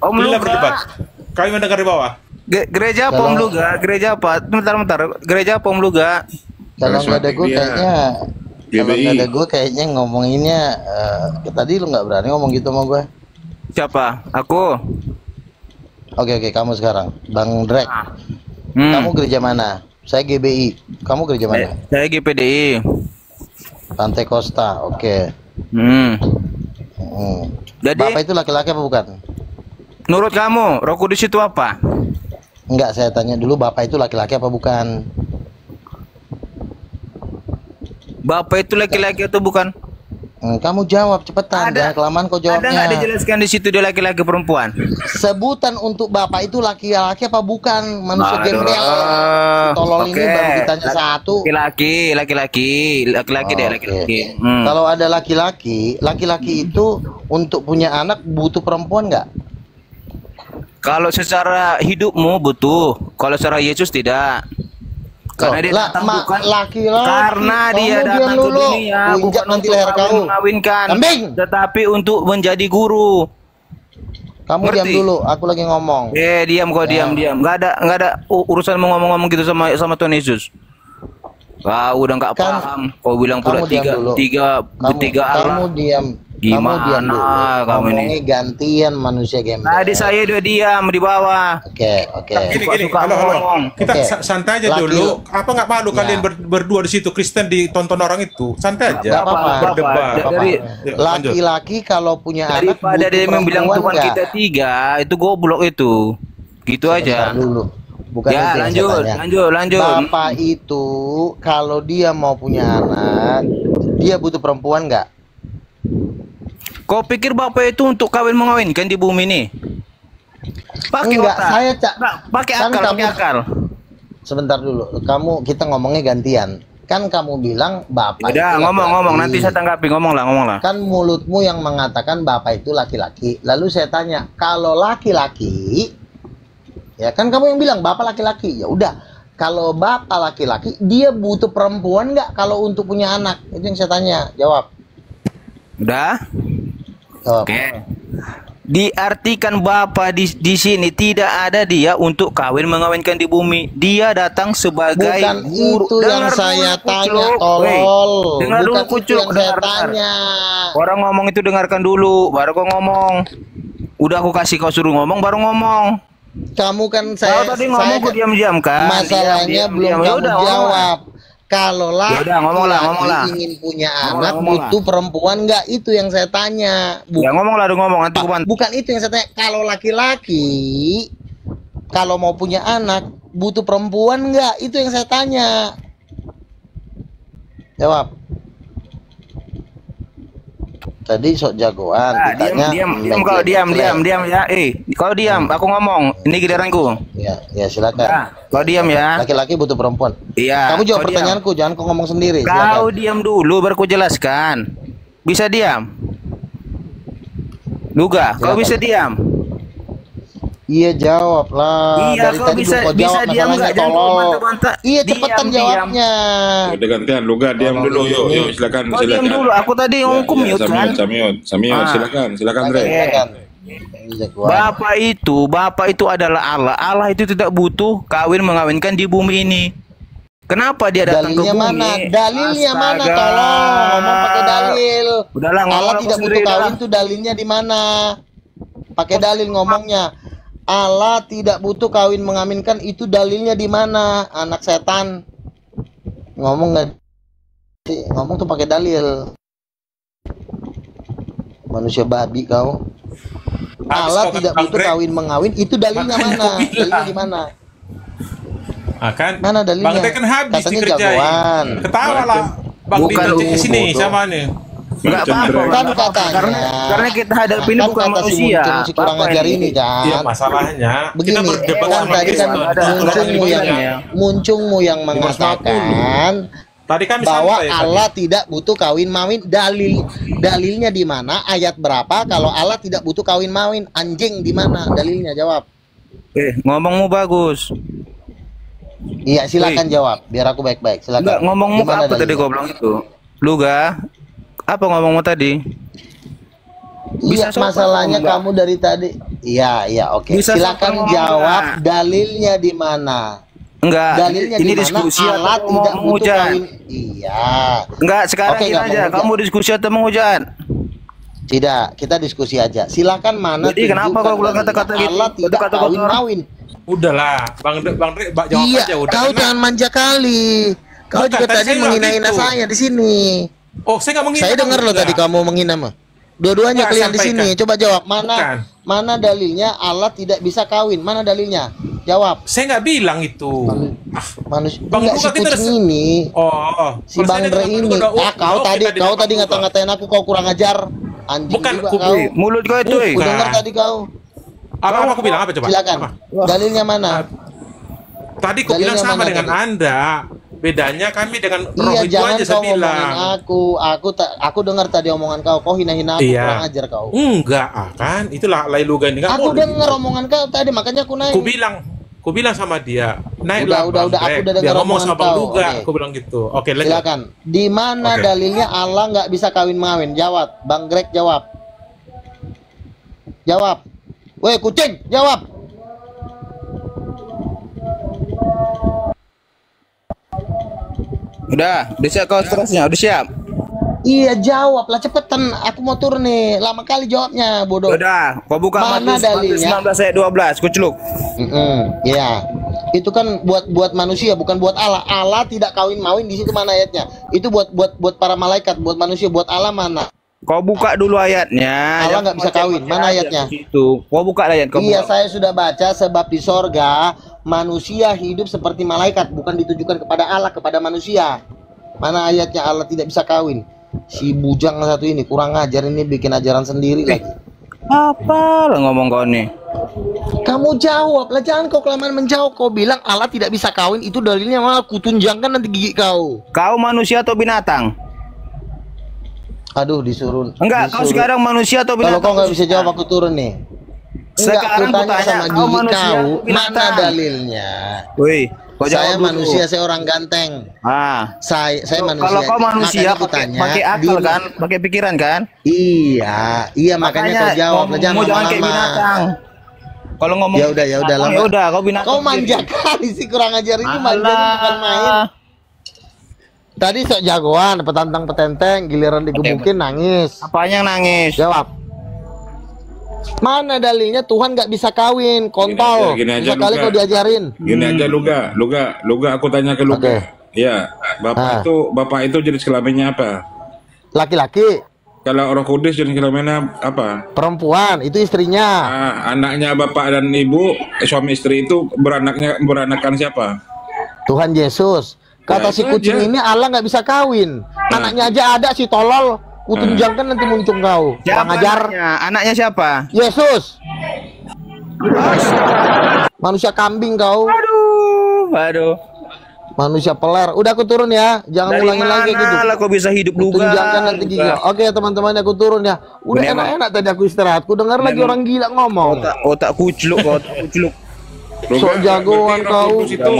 Om Inilah Luga. berdebat. Kami mendengar di bawah. Gereja apa Om Luga? Gereja apa? Bentar. Gereja apa Om Luga? Kalau nggak ada gue kayaknya, kalau GBI. nggak ada gue kayaknya ngomonginnya tadi lu nggak berani ngomong gitu sama gue. Siapa? Aku. Oke, kamu sekarang, Bang Drek. Kamu gereja mana? Saya GBI. Kamu gereja mana? Saya GPDI. Pantai Costa. Oke. Jadi, Bapak itu laki-laki apa bukan? menurut kamu, Roh Kudus itu apa? Enggak, saya tanya dulu, Bapak itu laki-laki apa bukan? Bapak itu laki-laki atau bukan? Kamu jawab cepetan, jangan kelamaan kau Ada nggak jawabnya. dijelaskan di situ dia laki-laki perempuan? Sebutan untuk Bapak itu laki-laki apa bukan? Manusia Aduh, gembel. Tolol ini oke. baru ditanya satu. Laki-laki deh, laki-laki. Kalau ada laki-laki itu untuk punya anak butuh perempuan nggak? Kalau secara hidupmu butuh, kalau secara Yesus tidak. Karena dia datang bukan laki-laki. karena dia Kamu datang diam ke dulu. dunia Ku injak bukan nanti untuk leher kau. mengawinkan, Kambing. tetapi untuk menjadi guru. Kamu Ngerti? diam dulu, aku lagi ngomong. Diam kau, diam. Nggak ada urusan mau ngomong-ngomong gitu sama Tuhan Yesus. Kau udah nggak Kan, paham. Kau bilang pula kamu diam dulu. tiga Allah. Kamu diam. Gimana Kamu diam dulu. kamu ini? Ngomongnya gantian manusia gembel. Tadi saya udah diam di bawah. Oke. Gini, Suka-suka halo. ngomong. Kita Oke. santai aja Laki- dulu. Apa nggak malu Ya. kalian berdua di situ Kristen ditonton orang itu? Santai Nggak aja. apa-apa. Berdebat. Dari- Yuk, lanjut. Laki-laki kalau punya anak Daripada butuh dia membilang perempuan Tuhan nggak? kita tiga, itu goblok itu. Gitu aja. Sebentar dulu. Bukan Ya, itu yang saya tanya. lanjut. Bapak itu kalau dia mau punya anak, dia butuh perempuan nggak? Kau pikir Bapak itu untuk kawin mengawinkan di bumi ini? Pakai Enggak, otak. saya Pakai kan akal, pakai kamu- akal. Sebentar dulu, kita ngomongnya gantian. Kan kamu bilang bapak Udah, itu ngomong, laki-laki. nanti saya tanggapi, ngomong lah. Kan mulutmu yang mengatakan bapak itu laki-laki. Lalu saya tanya, kalau laki-laki, ya kan kamu yang bilang bapak laki-laki. Ya udah, kalau bapak laki-laki, dia butuh perempuan nggak kalau untuk punya anak? Itu yang saya tanya. Jawab. Udah? Jawab. Oke. Diartikan Bapak di sini tidak ada dia untuk kawin mengawinkan di bumi. Dia datang sebagai Bukan guru. itu yang Dengar saya dulu, tanya, Kucuk. tolol. Wey, dengar dulu, Bukan itu Kucuk. yang saya Dengar. tanya. Orang ngomong itu dengarkan dulu, baru kau ngomong. Udah aku kasih kau suruh ngomong, baru ngomong. Kamu kan Kau tadi ngomong aku diam-diam kan? Masalahnya Diam, belum diam. kamu Yaudah, ngomong lah. jawab. Kalau Yaudah, ngomong lah. laki-laki ingin punya anak ngomong lah. butuh perempuan nggak? Itu yang saya tanya. Ya ngomong lah, ngomong nanti aku bantu. Bukan itu yang saya tanya. Kalau laki-laki kalau mau punya anak butuh perempuan nggak? Itu yang saya tanya. Jawab. Tadi sok jagoan, Ah, ditanya. diam kau, diam ya. Kau diam, aku ngomong. Ini giliranku. Ya silakan. Nah, kau diam ya. Laki-laki butuh perempuan. Iya. Kamu jawab kau diam. pertanyaanku, jangan kau ngomong sendiri. Kau Silakan. diam dulu baru ku jelaskan. Bisa diam? Luga, kau Silakan. bisa diam? Iya jawab lah. Iya, Dari kau tadi bisa belum kau bisa jawab diam masalahnya, enggak? Jangan kau tolol. bantah-bantah. Iya cepetan Diam. jawabnya. Udah gantian, Luga diam dulu. Yuk, silakan. Kau diam dulu. Aku tadi ngomong mute kan. Samiot, silakan Dre. Silakan. Jagoan. Bapak itu adalah Allah. Allah itu tidak butuh kawin mengawinkan di bumi ini. Kenapa dia datang ke Dalilnya bumi? mana? Dalilnya mana? Astaga. Tolong ngomong pakai dalil. Udahlah, ngomong Allah aku tidak sendiri butuh kawin dah. tuh dalilnya di mana? Pakai dalil ngomongnya. Allah tidak butuh kawin mengaminkan itu dalilnya di mana? Anak setan. Ngomong nggak? Ngomong tuh pakai dalil. Manusia babi kau. Allah kau tidak Bang butuh Greg. kawin mengawin itu dalilnya Makanya mana? aku bilang. Dalilnya di mana? Kan? Mana dalilnya? Bang Greg kan habis Katanya dikerjain. jagoan. Ketawa lah. Bang Bukan Dito di sini bodoh. sama nih. Enggak apa-apa. Kan katanya. Karena kita hadapi ini Kan bukan kata si manusia. Muncung, si kurang Bapak ajar ini kan. Iya masalahnya. Begini, kita berdebat kan sama tadi dia. kan ada muncungmu yang ya. muncungmu yang mengatakan Tadi kami bahwa santai, Allah tidak butuh kawin mawin. Dalilnya di mana? Ayat berapa? Kalau Allah tidak butuh kawin mawin, anjing di mana? Dalilnya jawab. Ngomongmu bagus. Iya silakan jawab. Biar aku baik-baik. Silakan. Enggak, ngomongmu Gimana apa tadi dalilnya? kau bilang itu? Luga, apa ngomongmu tadi? Iya, sopan masalahnya enggak? kamu dari tadi. Iya, iya, oke. Bisa Silakan sopan jawab enggak? dalilnya di mana? Enggak, Dalilnya ini di mana diskusi Allah atau tidak mau butuh menghujat? kawin. Iya. Enggak, sekarang Oke, gini nggak aja. menghujat. Kamu diskusi atau menghujat? Tidak, kita diskusi aja. Silakan mana Jadi kenapa tunjukkan kau keluar dalilnya. kata-kata gitu? Allah tidak Kata-kata kotor. kawin-mawin. Udahlah, Bang Dre, jawab Iya, aja udah. kau Karena- jangan manja kali. Kau Bukan, juga tadi tadi saya bilang menghina-hina gitu. saya di sini. Oh, saya nggak menghina. Saya dengar loh Enggak. tadi kamu menghina mah. Dua-duanya Enggak, kalian di sampaikan. sini. Coba jawab mana Bukan. mana dalilnya Allah tidak bisa kawin? Mana dalilnya? Jawab. Saya nggak bilang itu. Manusia Bang enggak si Luka, kita kucing udah- ini. Oh, Si Bang Dre ini. Kau tadi ngata-ngatain aku, kau kurang ajar. Anjing Bukan, juga aku- kau. Mulut kau itu, Aku Bukan. dengar tadi kau. Apa aku bilang apa coba? Silakan. Apa? Dalilnya mana? Tadi aku bilang Dalilnya sama mana dengan tadi? Anda. Bedanya kami dengan roh Iya, itu jangan aja saya kau ngomongin bilang. aku dengar tadi omongan kau. Kau hina-hina aku, Iya. kurang ajar kau. Enggak, kan? Itulah Lai Luga ini nggak Aku mau. dengar omongan kau tadi, makanya aku naik. Ku bilang sama dia, naiklah Udah, Bang aku Dre. udah dengar Dia ngomong omongan sama Bang kau. Luga, Oke. aku bilang gitu. Oke, lanjut. Silakan. Di mana Oke. dalilnya Allah nggak bisa kawin-mawin? Jawab, Bang Greg jawab. Jawab. Woi kucing, jawab. Udah siap kau stresnya, udah siap. Iya jawab lah cepetan. Aku mau turun nih. Lama kali jawabnya, bodoh. Udah, kau buka Mana Matius dalilnya? 19 ayat 12, kuceluk. Iya. Itu kan buat manusia, bukan buat Allah. Allah tidak kawin-mawin, di situ mana ayatnya? Itu buat para malaikat, buat manusia, buat Allah mana? Kau buka dulu ayatnya. Allah Jangan nggak bisa baca kawin. Mana aja ayatnya? Itu. Kau buka ayat kau. Iya, buka. saya sudah baca sebab di sorga manusia hidup seperti malaikat, bukan ditujukan kepada Allah, kepada manusia. Mana ayatnya Allah tidak bisa kawin? Si bujang satu ini kurang ajar, ini bikin ajaran sendiri lagi. Apa lah ngomong kau nih? Kamu jawab lah, jangan kau kelamaan menjawab. Kau bilang Allah tidak bisa kawin, itu dalilnya malah kutunjangkan nanti gigi kau. Kau manusia atau binatang? Aduh, disuruh. Enggak, kau disuruh. sekarang manusia atau Kalau binatang? kau nggak bisa jawab, aku turun nih. Sekarang Enggak, aku tanya kutanya, sama kau gigi manusia kau, atau mana binatang? dalilnya? Woi, kau jawab Saya dulu. manusia, saya orang ganteng. Ah. Saya manusia. Kalau kau manusia Makanya aku pakai tanya, pakai akal kan, pakai pikiran kan? Iya, makanya kau jawab lah, jangan jangan kayak lama-lama. binatang. Kalau ngomong Ya udah, binatang, lama. ya udah, kau binatang. Kau manja kali sih, kurang ajar ini, manja bukan main. Tadi sok jagoan, petantang petenteng, giliran digebukin nangis. Apanya yang nangis? Jawab. Mana dalilnya Tuhan nggak bisa kawin, kontol. Gini aja, Sekali Luka. kau diajarin. Gini aja Luga, aku tanya ke Luga. Oke. Ya, bapak itu jenis kelaminnya apa? Laki-laki, Kalau Roh Kudus jenis kelaminnya apa? perempuan, itu istrinya. Anaknya bapak dan ibu, suami istri itu beranakan siapa? Tuhan Yesus. Kata Ya, si itu kucing aja. ini Allah nggak bisa kawin. Anaknya aja ada si tolol. Kutunjangkan nanti muncul kau. Kurang Siapa ajar. anaknya? Anaknya siapa? Yesus. Manusia kambing kau. Aduh. Manusia peler. Udah aku turun ya. Jangan Dari ulangin lagi gitu. mana lah kau bisa hidup juga? Tunjangkan nanti gigi. Oke teman-teman, aku turun ya. Udah Ini emang- enak-enak tadi aku istirahat. Ku dengar lagi orang gila ngomong. Otak kucluk, otak kucluk. Sok jagoan berarti Roh kau. Kudus itu,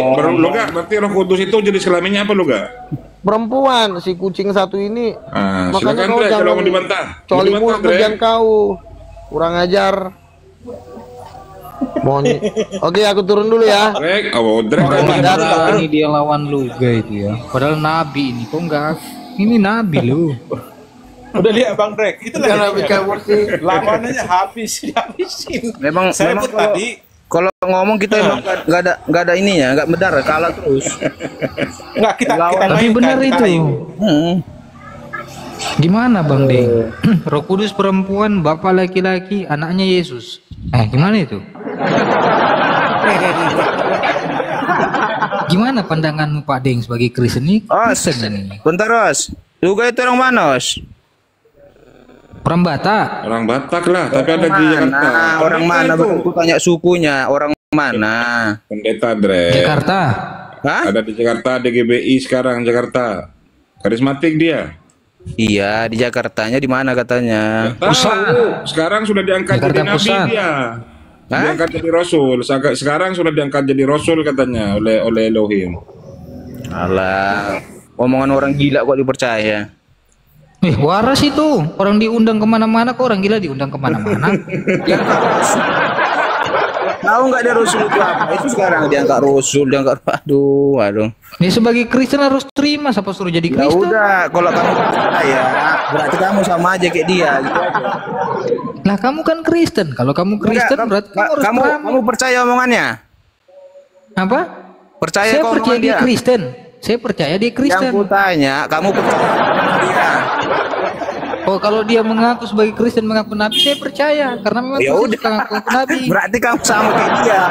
berarti Roh Kudus itu jenis kelaminnya apa Luga? Perempuan si kucing satu ini. Silakan Dre, kalau mau dibantah. Mau Coli dibantah, mulut Dre. kerjaan kau. Kurang ajar. Moni. Oke, aku turun dulu ya. Dre, Dre, Ini dia lawan Luga itu ya. Padahal nabi ini kok enggak. Ini nabi lu. Udah lihat Bang Drek, itulah Jangan yang kabur sih. lawanannya dihabisin. Memang Saya memang pun tadi kalau ngomong kita emang nggak ada ininya, nggak benar, kalah terus. enggak kita Tapi mainkan, benar kita itu. ayo. Gimana Bang Ding? Roh Kudus perempuan, bapak laki-laki, anaknya Yesus. Gimana itu? Gimana pandanganmu Pak Ding sebagai Kristen ini? Kristen ini. Bentar, Os. Luga itu orang mana, Os? Orang Batak. Orang Batak lah, tapi ada di Jakarta. Orang mana? Bukan ku tanya sukunya, orang mana? Pendeta Dre. Jakarta. Hah? Ada di Jakarta, DGBI sekarang Jakarta. Karismatik dia. Iya, di Jakartanya di mana katanya? Tahu. Sekarang sudah diangkat Jakarta jadi nabi Pusat. dia. Hah? Diangkat jadi rasul. Sekarang sudah diangkat jadi rasul katanya oleh Elohim. Alah, omongan orang gila kok dipercaya. Waras itu. Orang diundang kemana-mana kok, orang gila diundang kemana-mana. Tahu nggak dia Rasul itu apa? Itu sekarang diangkat Rasul, diangkat aduh. Nih sebagai Kristen harus terima, siapa suruh jadi Ya Kristen? udah, kalau kamu percaya, berarti kamu sama aja kayak dia. Gitu aja. Lah kamu kan Kristen. Kalau kamu Kristen Enggak, berarti kamu harus terima. kamu percaya omongannya? Apa? Percaya Saya ke percaya omongan dia dia? Kristen. Saya percaya dia Yang Kristen. ku tanya, kamu percaya omongan dia? Oh, kalau dia mengaku sebagai Kristen, mengaku nabi, saya percaya karena memang Ya Kristen udah. suka ngaku nabi. Berarti kamu sama kayak dia.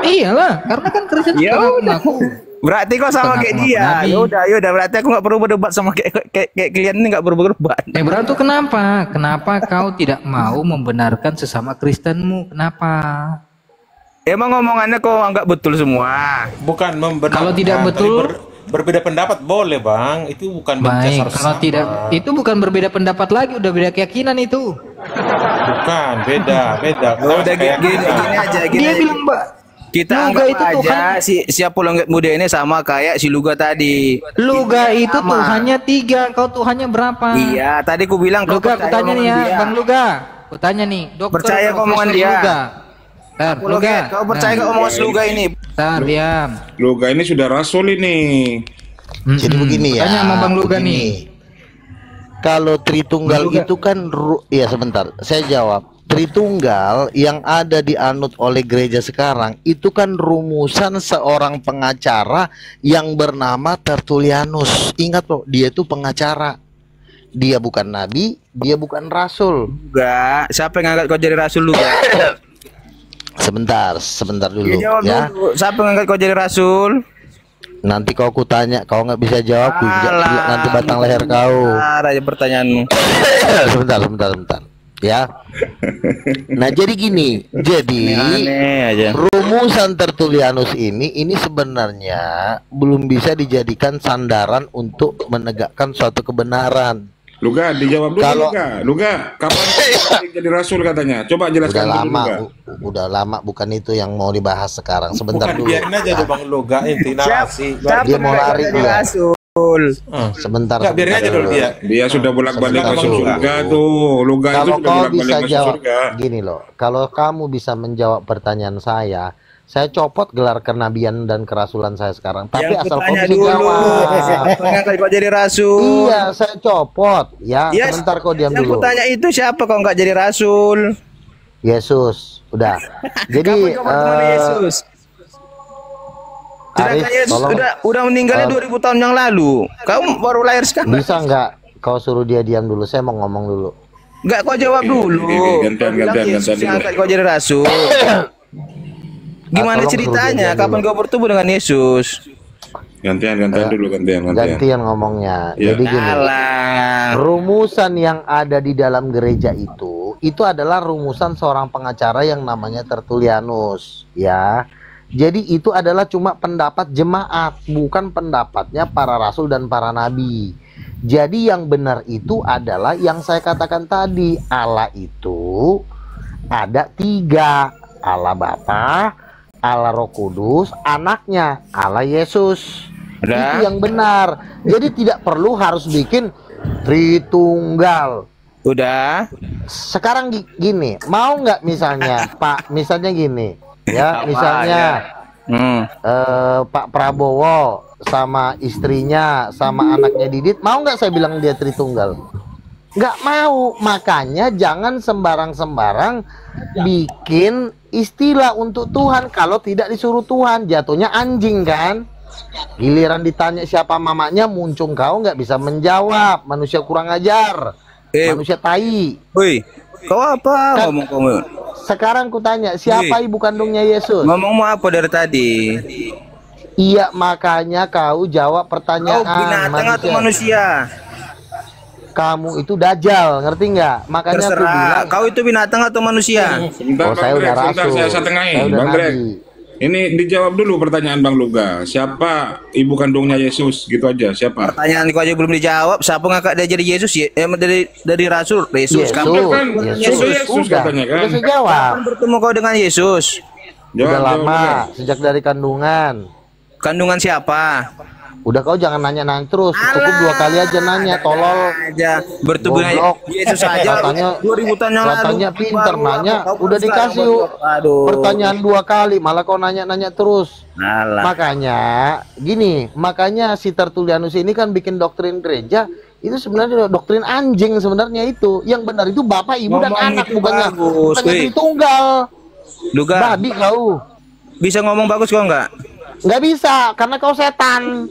Iyalah, karena kan Kristen Ya suka udah. ngaku. Berarti kau sama Setengah kayak ngaku dia. nabi. Ya udah. Berarti aku nggak perlu berdebat sama kayak kalian ini nggak perlu berdebat. Berantem kenapa? Kenapa kau tidak mau membenarkan sesama Kristenmu? Kenapa? Emang omongannya kau anggap betul semua. Bukan membenarkan. Kalau tidak tapi betul- berbeda pendapat boleh, Bang. Itu bukan Baik, mencasar kalau sesama. tidak, itu bukan berbeda pendapat lagi, udah beda keyakinan itu. Bukan, beda. Oh, udah Kayak gini kita. aja. Dia bilang, Mbak, Kita Luga anggap itu aja Tuhan. si Apolonget muda ini sama kayak si Luga tadi. Luga itu Sama. Tuhannya 3, kau Tuhannya berapa? Iya, tadi ku bilang kau Luga, aku percaya tanya nih ya, omongan dia. Bang Luga. Aku tanya nih, dokter Percaya ke omongan Profesor dia. Luga. Bentar, Luga. Apologet, kau percaya ke omongan si Luga ini? Bentar, diam. Luga ini sudah rasul ini. Jadi begini ya. Tanya sama Bang Luga begini. nih. Kalau Tritunggal Bang Luga. itu kan ya sebentar, saya jawab. Tritunggal yang ada dianut oleh gereja sekarang itu kan rumusan seorang pengacara yang bernama Tertullianus. Ingat loh, dia itu pengacara. Dia bukan nabi, dia bukan rasul. Luga, siapa yang ngangkat kau jadi rasul Luga? Sebentar dulu Dia jawab ya. dulu. Siapa yang ngangkat kau jadi rasul? Nanti kau kutanya, kau nggak bisa jawab, Alah, nanti batang leher kau. Bentar aja pertanyaanmu. sebentar. Ya. Nah, jadi gini. Jadi Aneh aja. rumusan Tertullianus ini sebenarnya belum bisa dijadikan sandaran untuk menegakkan suatu kebenaran. Luga, dijawab dulu. Kalau- Luga, kapan jadi rasul katanya? Coba Udah jelaskan dulu, lama, Luga. udah lama, bukan itu yang mau dibahas sekarang. Sebentar Bukan, dulu. biarin aja dulu Bang Luga inti narasi. Siapa Dia mau yang ngangkat lari kau jadi dia. rasul? Sebentar. Enggak, biarin aja dulu dia. Dia sudah bolak-balik Sebentar masuk dulu. surga tuh. Luga itu Kalau sudah kau bolak-balik bisa masuk jawab, surga. gini loh. Kalau kamu bisa menjawab pertanyaan saya copot gelar kenabian dan kerasulan saya sekarang. Tapi Yang asal kau bertanya bisa dulu. jawab. Siapa yang ngangkat kau jadi rasul? Iya, saya copot. Ya, Yes, sebentar kau diam yang dulu. kutanya itu siapa kau nggak jadi rasul? Yesus, udah. Jadi, Kapan kau bertemu Yesus? Arif, Sedangkan Yesus tolong udah meninggalnya 2000 tahun yang lalu. Kamu baru lahir sekarang. bisa nggak kau suruh dia diam dulu? Saya mau ngomong dulu. Nggak, kau jawab dulu. Gantian, Kau bilang gantian Yesus dulu. yang angkat kau jadi rasul. Gimana tolong ceritanya? suruh dia Kapan dulu. kau bertemu dengan Yesus? Gantian dulu, gantian. Gantian ngomongnya. Ya. Jadi gini. Alah. Rumusan yang ada di dalam gereja itu adalah rumusan seorang pengacara yang namanya Tertullianus, ya. Jadi itu adalah cuma pendapat jemaat, bukan pendapatnya para rasul dan para nabi. Jadi yang benar itu adalah yang saya katakan tadi, Allah itu ada 3, Allah Bapa, Allah Roh Kudus, anaknya Allah Yesus. Udah. Itu yang benar. Jadi tidak perlu harus bikin Tritunggal. Udah. Sekarang gini, mau nggak misalnya Pak, misalnya gini, ya, Apa misalnya Pak Prabowo sama istrinya sama anaknya Didit, mau nggak saya bilang dia Tritunggal? Nggak mau. Makanya jangan sembarang-sembarang bikin istilah untuk Tuhan kalau tidak disuruh Tuhan, jatuhnya anjing kan. Giliran ditanya siapa mamanya, muncung kau nggak bisa menjawab. Manusia kurang ajar, manusia tai. Woi, kau apa Kan- ngomong kamu? Sekarang kutanya, siapa ibu kandungnya Yesus? Ngomongmu apa dari tadi? Iya, makanya kau jawab Kau pertanyaan binatang atau manusia? Kamu itu dajjal, ngerti nggak? Makanya aku Terserah. bilang, Kau itu binatang atau manusia? oh Sebentar, saya Bang udah Greg, sebentar, rasul, saya tengahin. saya udah Bang Greg, nabi. ini dijawab dulu pertanyaan Bang Luga. Siapa ibu kandungnya Yesus? Gitu aja, siapa? Pertanyaan kau aja belum dijawab. Siapa ngangkat dia jadi Yesus? dari rasul. Yesus. Yesus, Kapan kan Yesus udah, katanya kan? udah saya jawab. bertemu kau dengan Yesus? Udah Jawab, lama, jawab. sejak dari kandungan. Kandungan siapa? Udah kau jangan nanya-nanya terus, cukup 2 kali aja nanya, tolol. Aja bertubuh Goblok. Yesus aja. Katanya 2000 tahun yang lalu. Katanya pinter Baru nanya, kau udah sekarang dikasih aduh. pertanyaan 2 kali, malah kau nanya-nanya terus. Alah. Makanya gini, makanya si Tertullianus ini kan bikin doktrin gereja itu sebenarnya doktrin anjing sebenarnya itu. Yang benar itu bapak, ibu dan Ngomong anak, itu bukannya bagus, weh. Tritunggal. Lu Ga, Babi kau. bisa ngomong bagus kok enggak? Nggak bisa karena kau setan.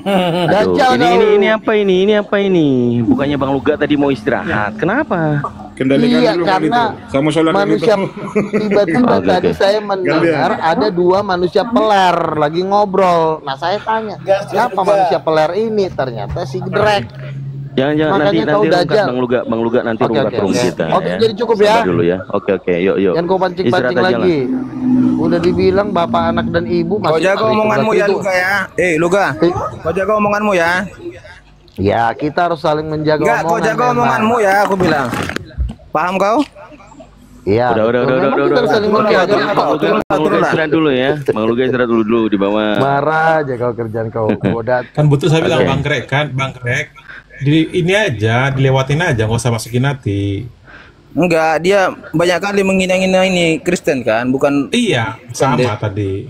Aduh, Dajjal kau. ini apa ini? Ini apa ini? Bukannya Bang Luga tadi mau istirahat. Kenapa? Kendalikan Iya, dulu karena kan itu. Kamu sholat manusia gitu. tiba-tiba Oke, tadi oke. saya mendengar ada 2 manusia peler lagi ngobrol. Nah saya tanya, siapa manusia peler ini? Ternyata si Drek. Jangan Makanya kau nanti Dajjal. rungkat Bang Luga nanti Oke, rungkat oke, room oke. kita. Oke, ya. jadi cukup ya. Sabar dulu ya. Oke, yuk. Jangan kau pancing-pancing Istirahat aja lagi. Udah dibilang bapak, anak dan ibu Kau masih jaga omonganmu ya Luga ya. Luga. Kau jaga omonganmu ya. Ya, kita harus saling menjaga Enggak, kau omongan. jaga memang. omonganmu ya, aku bilang. Paham kau? Iya. Udah. Memang kita harus saling Udah, menjaga. udah, Bang Luga istirahat dulu ya. Bang Luga istirahat dulu di bawah. Marah aja kau kerjaan kau. Bodat. Kan betul saya bilang Oke. Bang Greg. Ini aja, dilewatin aja, nggak usah masukin hati. Enggak, dia banyak kali menghina-hina ini Kristen kan, bukan Iya, sama tadi.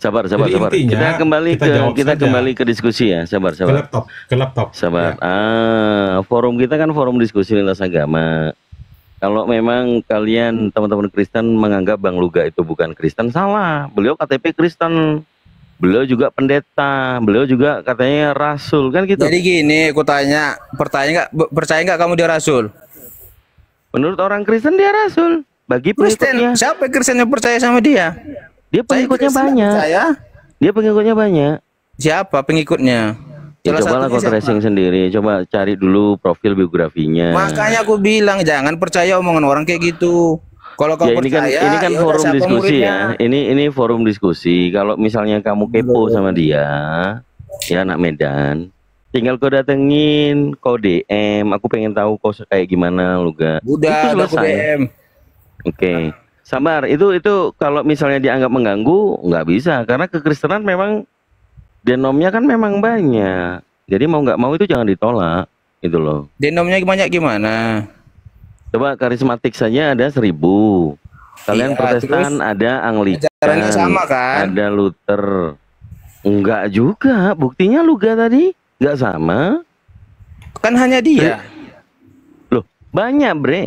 Sabar. Jadi intinya, Kita kembali kita jawab saja. kembali ke diskusi ya. Sabar. Ke laptop. Sabar. Ya. Forum kita kan forum diskusi lintas agama. Kalau memang kalian teman-teman Kristen menganggap Bang Luga itu bukan Kristen, salah. Beliau KTP Kristen. Beliau juga pendeta, beliau juga katanya rasul kan gitu. Jadi gini, aku tanya, percaya nggak kamu dia rasul? Menurut orang Kristen dia rasul. Bagi Kristen, pengikutnya, siapa Kristen yang percaya sama dia? dia pengikutnya Kristen banyak. percaya. Dia pengikutnya banyak. Siapa pengikutnya? Ya, Salah cobalah satunya kau tracing sendiri, coba cari dulu profil biografinya. Makanya aku bilang jangan percaya omongan orang kayak gitu. Kalau kau Ya percaya, ini kan ya udah, forum siapa diskusi muridnya? ya. Ini forum diskusi. Kalau misalnya kamu kepo sama dia, ya anak Medan, tinggal kau datengin, kau DM. Aku pengen tahu kau kayak gimana, Luga. Udah Itu aku selesai. DM. Oke, sabar. Itu kalau misalnya dianggap mengganggu, nggak bisa. Karena kekristenan memang denomnya kan memang banyak. Jadi mau nggak mau itu jangan ditolak, itu loh. Denomnya banyak gimana? Coba karismatik saja ada 1000. Kalian Iya, Protestan terus ada Anglikan, ajarannya sama kan? ada Luther. Enggak juga, buktinya Luga tadi nggak sama. Kan hanya dia. Loh, banyak bre.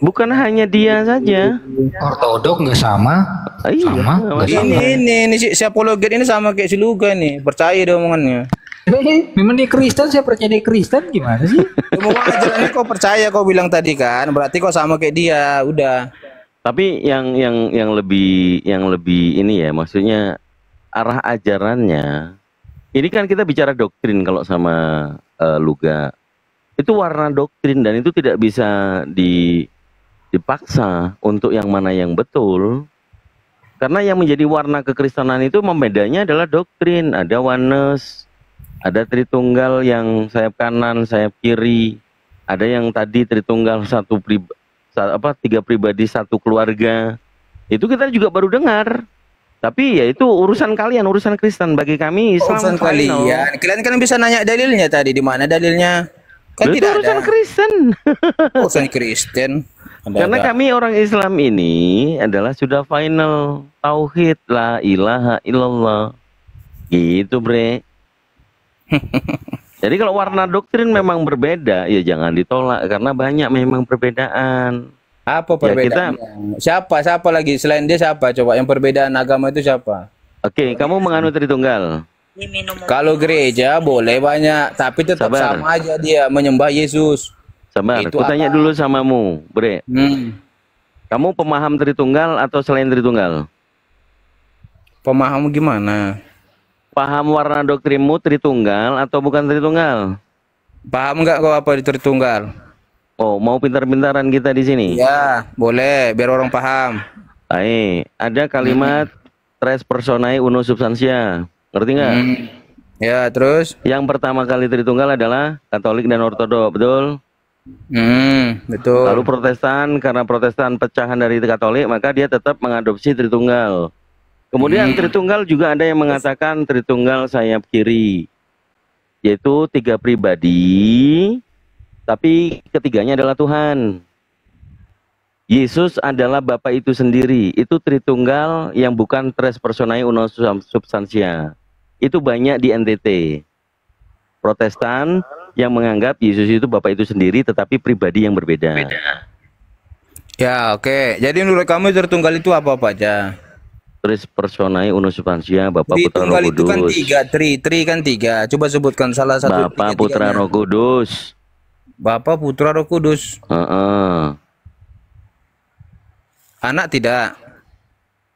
Bukan hanya dia saja. Ortodok nggak sama. Iya, Sama, nggak sama. Ini si apologet ini sama kayak si Luga nih, percaya dia omongannya. Memang dia Kristen, saya percaya dia Kristen gimana sih? Mau ajarannya kau percaya, kau bilang tadi kan, berarti kau sama kayak dia, udah. Tapi yang lebih ini ya, maksudnya arah ajarannya. Ini kan kita bicara doktrin kalau sama Luga. Itu warna doktrin dan itu tidak bisa dipaksa untuk yang mana yang betul. Karena yang menjadi warna kekristenan itu membedanya adalah doktrin. Ada oneness, ada Tritunggal yang sayap kanan, sayap kiri. Ada yang tadi Tritunggal tiga pribadi satu keluarga. Itu kita juga baru dengar. Tapi ya itu urusan kalian, urusan Kristen. Bagi kami Islam Urusan final. kalian kan bisa nanya dalilnya tadi, di mana dalilnya? Kan Itu tidak urusan ada. Kristen. Urusan Kristen. Karena kami orang Islam ini adalah sudah final tauhid la ilaha illallah. Gitu, Bre. Jadi kalau warna doktrin memang berbeda, ya jangan ditolak karena banyak memang perbedaan. Apa Ya, perbedaan? Siapa lagi selain dia siapa? Coba yang perbedaan agama itu siapa? Oke, kamu menganut Tritunggal. Kalau gereja boleh banyak, tapi tetap Sabar. sama aja dia menyembah Yesus. Sabar, Itu aku tanya apa? dulu samamu, Bre. Kamu pemaham Tritunggal atau selain Tritunggal? Pemaham gimana? Paham warna doktrinmu Tritunggal atau bukan Tritunggal? Paham nggak kau apa di Tritunggal? Oh, mau pintar-pintaran kita di sini? Ya, boleh, biar orang paham. Ada kalimat tres personae uno substantia. Ngerti nggak? Ya, terus? Yang pertama kali Tritunggal adalah Katolik dan Ortodok, betul? Betul. Lalu Protestan, karena Protestan pecahan dari Katolik, maka dia tetap mengadopsi Tritunggal. Kemudian Tritunggal juga ada yang mengatakan Tritunggal sayap kiri, yaitu 3 pribadi, tapi ketiganya adalah Tuhan. Yesus adalah Bapa itu sendiri. Itu Tritunggal yang bukan tres personae uno substantia. Itu banyak di NTT. Protestan yang menganggap Yesus itu Bapa itu sendiri, tetapi pribadi yang berbeda. Ya, oke. Jadi menurut kamu Tritunggal itu apa aja? Tres personae uno substantia, Bapa Putra Roh Tritunggal itu kan Kudus. 3, tri kan 3. Coba sebutkan salah satu. Bapa Putra Roh Kudus. Bapa Putra Roh Kudus. Anak tidak.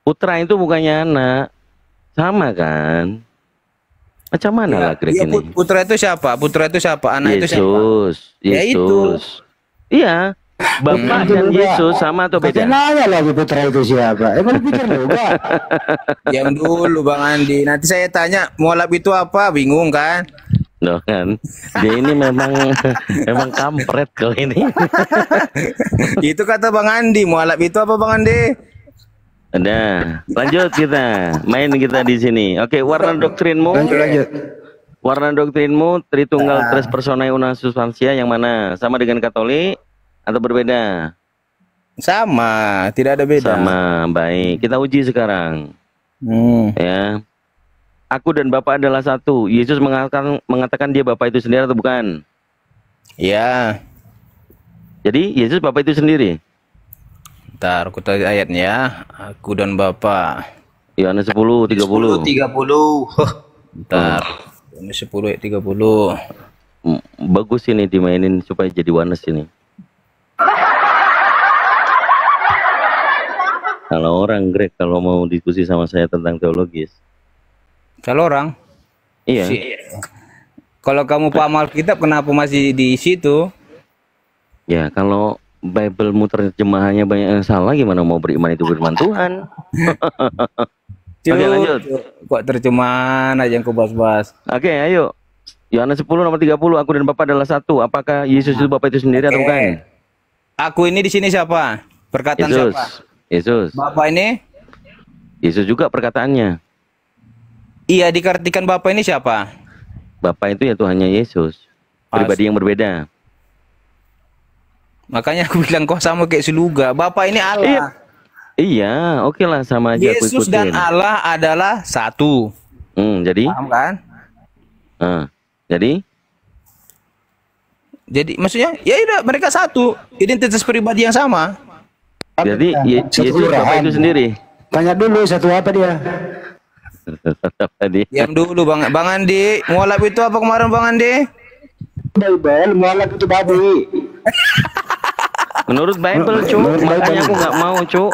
Putra itu bukannya anak, sama kan? Macam mana lah Greg Ya, ini? Putra itu siapa? Putra itu siapa? Anak itu siapa? Yesus, Ya, itu. Yesus. Iya, Bapak dan Yesus sama atau beda? Nanya lagi putra itu siapa? Emang pikir juga. Diam dulu Bang Andi. Nanti saya tanya mualaf itu apa? Bingung kan? Loh kan, dia ini memang memang kampret kalau ini. Itu kata Bang Andi. Mualaf itu apa Bang Andi? Udah, lanjut kita. Main kita di sini. Oke, warna doktrinmu. Lanjut. Warna doktrinmu Tritunggal tres personae una substantia yang mana? Sama dengan Katolik atau berbeda? Sama, tidak ada beda. Sama, baik. Kita uji sekarang. Ya. Aku dan Bapa adalah satu. Yesus mengatakan dia Bapa itu sendiri atau bukan? Ya. Jadi Yesus Bapa itu sendiri. Ntar aku tahu ayatnya. Aku dan Bapa. Yohanes 10:30. 30. Ntar. Yohanes 10 ayat 30. Bagus ini dimainin supaya jadi wanes ini. Kalau orang Greg kalau mau diskusi sama saya tentang teologis. Kalau orang? Iya. Kalau kamu paham Alkitab kenapa masih di situ? Ya, kalau Bible-mu terjemahannya banyak yang salah, gimana mau beriman itu firman Tuhan? Oke, lanjut. Kok terjemahan aja yang kau bahas-bahas. Oke, ayo. Yohanes 10 nomor 30, aku dan Bapa adalah satu. Apakah Yesus itu Bapa itu sendiri atau bukan? Aku ini di sini siapa? Perkataan Yesus. siapa? Yesus. Bapak ini? Yesus juga perkataannya. Iya, dikartikan Bapak ini siapa? Bapa itu ya Tuhannya Yesus. Pribadi yang berbeda. Makanya aku bilang kok sama kayak Seluga. Bapak ini Allah. Iya, oke lah sama aja aku Yesus ikutin. dan Allah adalah satu. Jadi? Paham kan? Jadi? Jadi maksudnya ya udah mereka satu. Identitas pribadi yang sama. Jadi Yesus Bapa itu sendiri. Tanya dulu satu apa dia? Tadi. Diam dulu Bang Andi. Mualaf itu apa kemarin Bang Andi? Bible, mualaf itu babi. Menurut Bible, Cuk. Makanya aku nggak mau, Cuk.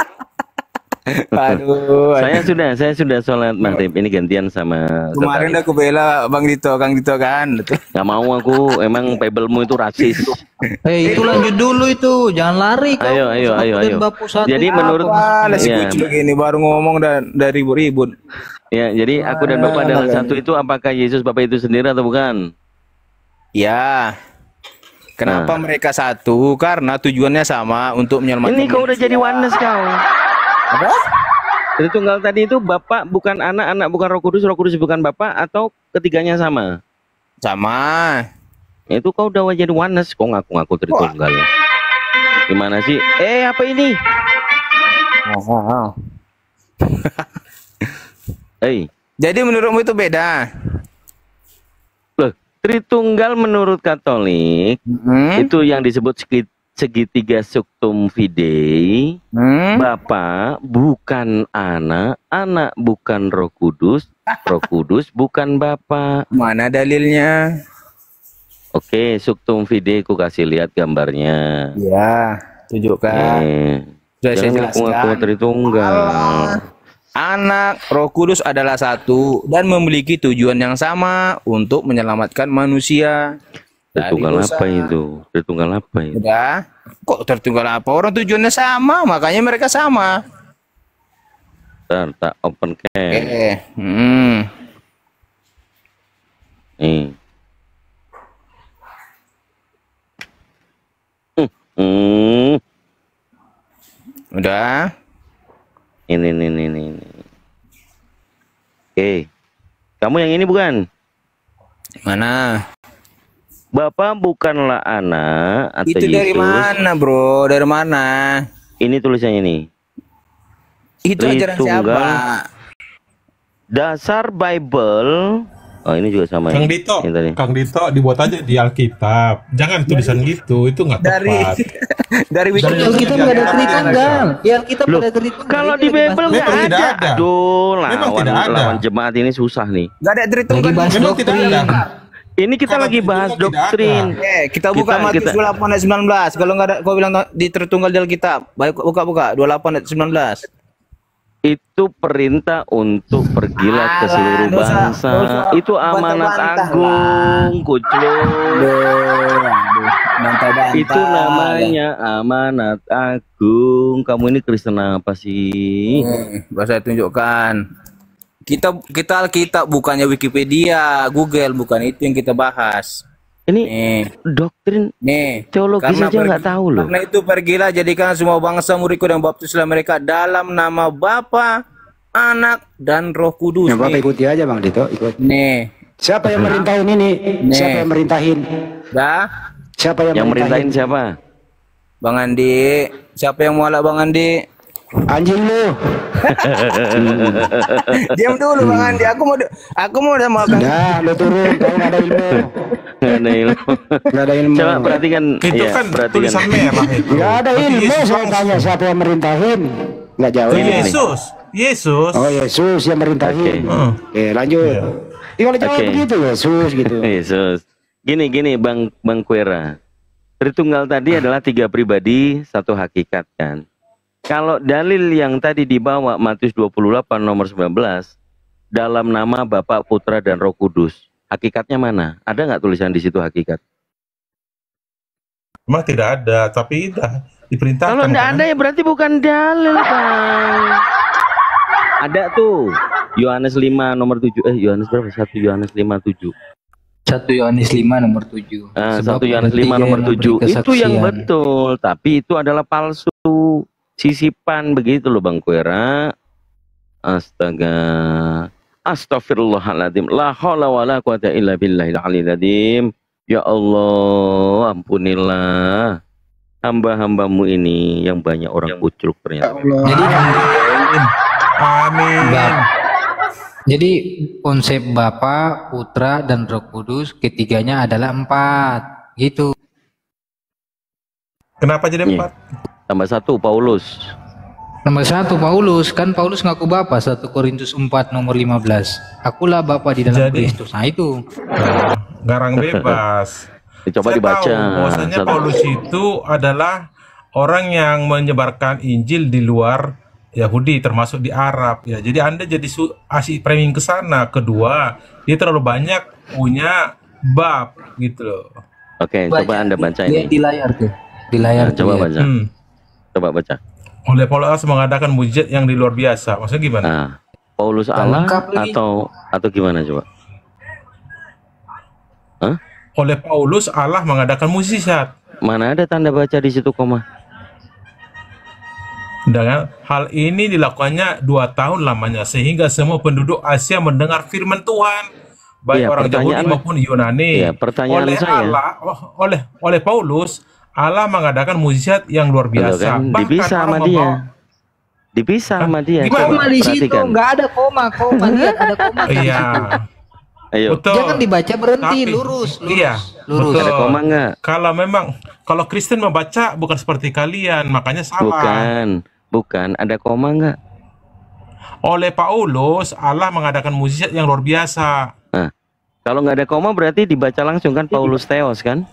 Aduh. Saya sudah sholat maghrib. Ini gantian sama Kemarin aku bela Kang Dito kan. nggak mau aku. Emang Bible-mu itu rasis. Itu lanjut dulu itu, jangan lari kau. Ayo. Bapu satu. Jadi menurut si ya, kucing ini baru ngomong dan dari ribut. ya, jadi aku dan Bapa adalah satu itu. Apakah Yesus Bapa itu sendiri atau bukan? Ya. Kenapa mereka satu? Karena tujuannya sama untuk menyelamatkan. Ini kau udah jadi oneness kau. Apa? Tritunggal tadi itu Bapak bukan anak, anak bukan Roh Kudus bukan Bapak, atau ketiganya sama? Sama. Itu kau udah jadi oneness, kok ngaku-ngaku Tritunggal. Gimana sih? Apa ini? Jadi menurutmu itu beda? Loh, Tritunggal menurut Katolik itu yang disebut segitiga Suctum Fidei. Bapa bukan anak, anak bukan Roh Kudus, Roh Kudus bukan Bapa. Mana dalilnya? Oke, Suctum Fidei ku kasih lihat gambarnya. Ya, tunjukkan. Sudah saya Jangan ngaku-ngaku jelaskan. Tritunggal. Anak Roh Kudus adalah satu dan memiliki tujuan yang sama untuk menyelamatkan manusia. Tritunggal apa itu? Tritunggal apa itu? Udah, kok tertunggal apa? Orang tujuannya sama, makanya mereka sama. Ntar tak open cam. Nih. Udah. Ini. Oke. Kamu yang ini bukan? Mana? Bapak bukanlah anak atau Itu dari Yesus. mana, bro? Dari mana? Ini tulisannya ini. Itu ajaran siapa? Tritunggal. Dasar Bible. Oh, ini juga sama Kang ya. Dito, Yang tadi. Kang Dito dibuat aja di Alkitab. Jangan tulisan gitu, itu nggak Dari tepat. dari Dari Wikipedia. Alkitab nggak ada Tritunggal. Ya Alkitab Loh, ada Tritunggal. kalau Ini di lagi Bible bahas- nggak Memang tidak ada. ada. Aduh, Memang lawan tidak ada. lawan jemaat ini susah nih. Gak ada Tritunggal. Lagi bahas Memang tidak doktrin. ada. Ini kita Kalau lagi bahas Tritunggal tidak doktrin. ada. Kita buka Kita- Matius kita- 28 ayat 19. Kalau nggak ada, kau bilang di Tritunggal di Alkitab. Baik, buka 28 ayat 19. Itu perintah untuk pergilah ke Alah, seluruh dosa- bangsa. dosa Itu amanat bantah-bantah agung, kucluk. Bantah-bantah. Itu namanya amanat agung. Kamu ini Kristen apa sih? Saya tunjukkan. Kita Alkitab bukannya Wikipedia, Google, bukan itu yang kita bahas. Ini Nih, doktrin nih. teologis aja nggak tahu loh. Karena itu pergilah jadikan semua bangsa muridku dan baptislah mereka dalam nama Bapa, Anak dan Roh Kudus. Ya, Bapak Nih. ikuti aja Bang Dito, ikut. Nih. Siapa yang merintahin ini? Nih. Siapa yang merintahin? Dah, Siapa yang Yang merintahin merintahin? siapa? Bang Andi. Siapa yang mualaf Bang Andi? Anjing lu. Diam dulu Bang Andi. Aku mau udah makan. Dah, lu turun, kau nggak ada ilmu. Nggak ada ilmu. Nggak ada ilmu. Coba perhatikan. Itu Iya, kan perhatikan. tulisan merah itu. Nggak ada Berarti ilmu, Yesus saya langsung. tanya siapa yang merintahin. Nggak jauh. Oh, Yesus. Yesus. Oh, Yesus yang merintahin. Oke. Lanjut. Ya, kalau jawab Oke. begitu, Yesus gitu. Yesus. Gini Bang Kuera. Tritunggal tadi adalah 3 pribadi, 1 hakikat kan. Kalau dalil yang tadi dibawa Matius 28 nomor 19 dalam nama Bapa, Putra dan Roh Kudus. Hakikatnya mana? Ada nggak tulisan di situ hakikat? Memang tidak ada, tapi dah diperintahkan. Kalau nggak kan? ada ya berarti bukan dalil, Bang. Ada tuh. Yohanes 5 nomor 7. Yohanes berapa? 1 Yohanes 5:7. 1 Yohanes 5 nomor 7. 1 Yohanes 5 nomor 7. Itu yang betul, tapi itu adalah palsu. Sisipan begitu loh Bang Kuera. Astaga. Astagfirullahaladzim. La haula wala quwata illa billahil aliyil azim. Ya Allah, ampunilah hamba-hambamu ini yang banyak orang kucluk ternyata. Jadi Amin. Jadi konsep Bapa, Putra dan Roh Kudus ketiganya adalah 4 gitu. Kenapa jadi Iya. 4? Tambah 1 Paulus. Nomor 1 Paulus, kan Paulus ngaku Bapa 1 Korintus 4 nomor 15. Akulah Bapa di dalam Jadi- Kristus. Nah itu. Garang bebas. Coba Saya dibaca. tahu bahwasanya Satu- Paulus itu adalah orang yang menyebarkan Injil di luar Yahudi, termasuk di Arab. Ya, jadi Anda jadi asik framing ke sana. Kedua, dia terlalu banyak punya bab gitu loh. Oke, coba Anda baca Lihat ini. di layar tuh. Di layar tuh Coba ya. baca. Coba baca. Oleh Paulus mengadakan mujizat yang di luar biasa. Maksudnya gimana? Nah, Paulus Allah lengkap lagi. atau gimana coba? Hah? Oleh Paulus Allah mengadakan mujizat. Mana ada tanda baca di situ koma? Dengan hal ini dilakukannya 2 tahun lamanya sehingga semua penduduk Asia mendengar firman Tuhan, baik Iya, orang Yahudi pertanyaan- maupun Yunani. Iya, pertanyaan oleh saya. Allah, oleh Paulus, Allah mengadakan mujizat yang luar Betul biasa. kan? Bahkan Dipisah sama orang dia. membawa- Dipisah sama dia. Gimana? Coba Koma di situ, perhatikan. nggak ada koma, lihat ada koma. Iya, Ayo. betul. Jangan dibaca berhenti, Tapi- lurus. Iya, lurus. betul. Ada koma nggak? Kalau Kristen membaca bukan seperti kalian, makanya salah. Bukan. Ada koma nggak? Oleh Paulus, Allah mengadakan mujizat yang luar biasa. Nah, kalau nggak ada koma berarti dibaca langsung kan Paulus Theos kan?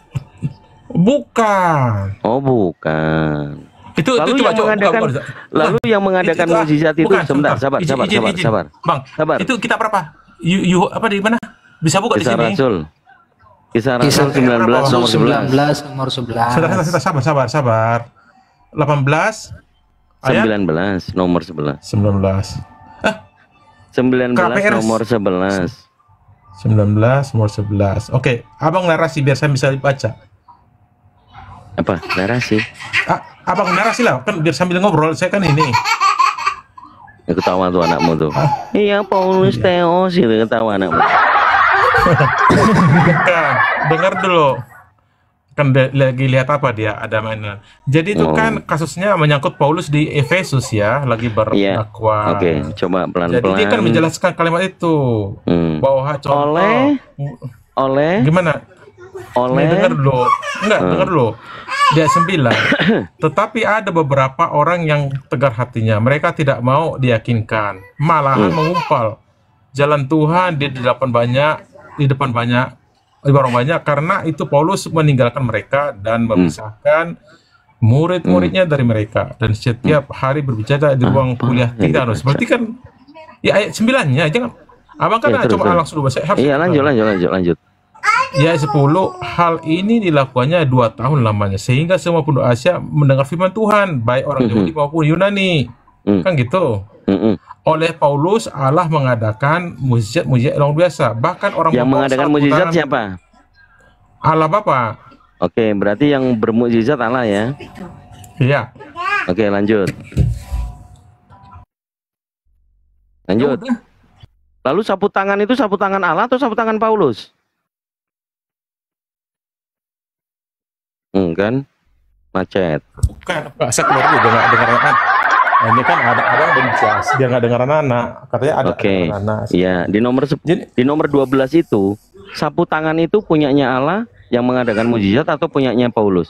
Bukan. Oh bukan. Itu Lalu coba, yang coba, mengadakan, bukan. lalu yang mengadakan Itu- mukjizat itu bukan, sebentar, sebentar. sabar. Izin. Bang, Sabar. itu kita berapa? Apa di mana? Bisa buka di Kisah sini. Rasul. Kisah Kisah Rasul 19 nomor 11. 19 nomor 11. Sabar. 18 ayat 19 nomor 11. 19. 19 KPRS. nomor 11. 19 nomor 11. Oke, Abang narasi biar saya bisa baca. Apa? Narasi. Abang narasi lah, kan biar sambil ngobrol. Saya kan ini. Ketawa tuh anakmu tuh. Iya Paulus Theos itu ketawa anakmu. Kan, dengar dulu. Kan lagi lihat apa dia ada mainan. Jadi itu kan kasusnya menyangkut Paulus di Efesus ya, lagi Iya. berdakwah. Oke, coba Jadi dia kan pelan-pelan. menjelaskan kalimat itu bahwa contoh Oleh gimana? Nih, dengar dulu. Enggak, dengar dulu. Dia 9. Tetapi ada beberapa orang yang tegar hatinya. Mereka tidak mau diyakinkan, malahan mengumpal jalan Tuhan di depan banyak orang banyak karena itu Paulus meninggalkan mereka dan memisahkan murid-muridnya dari mereka dan setiap hari berbicara di ruang kuliah Tiranus. Berarti kan ya ayat 9-nya jangan abang kan Ya, terus, coba terus. langsung dulu saya harus Iya, lanjut. ya 10 hal ini dilakukannya 2 tahun lamanya sehingga semua penduduk Asia mendengar firman Tuhan baik orang Yahudi maupun Yunani kan gitu. Oleh Paulus Allah mengadakan mujizat-mujizat luar biasa bahkan orang Yang membawa mengadakan sapu mujizat tangan siapa? Allah Bapa. Oke, berarti yang bermukjizat Allah ya. Iya. Oke, lanjut. Lanjut. Lalu sapu tangan itu sapu tangan Allah atau sapu tangan Paulus? Kan macet. Bukan, Pak, saya keluar dulu biar nggak dengeran anak. Nah, ini kan ada abang bencas, biar nggak dengeran anak. Katanya ada Oke. dengeran anak. Iya, di nomor 12 itu sapu tangan itu punyanya Allah yang mengadakan mujizat atau punyanya Paulus?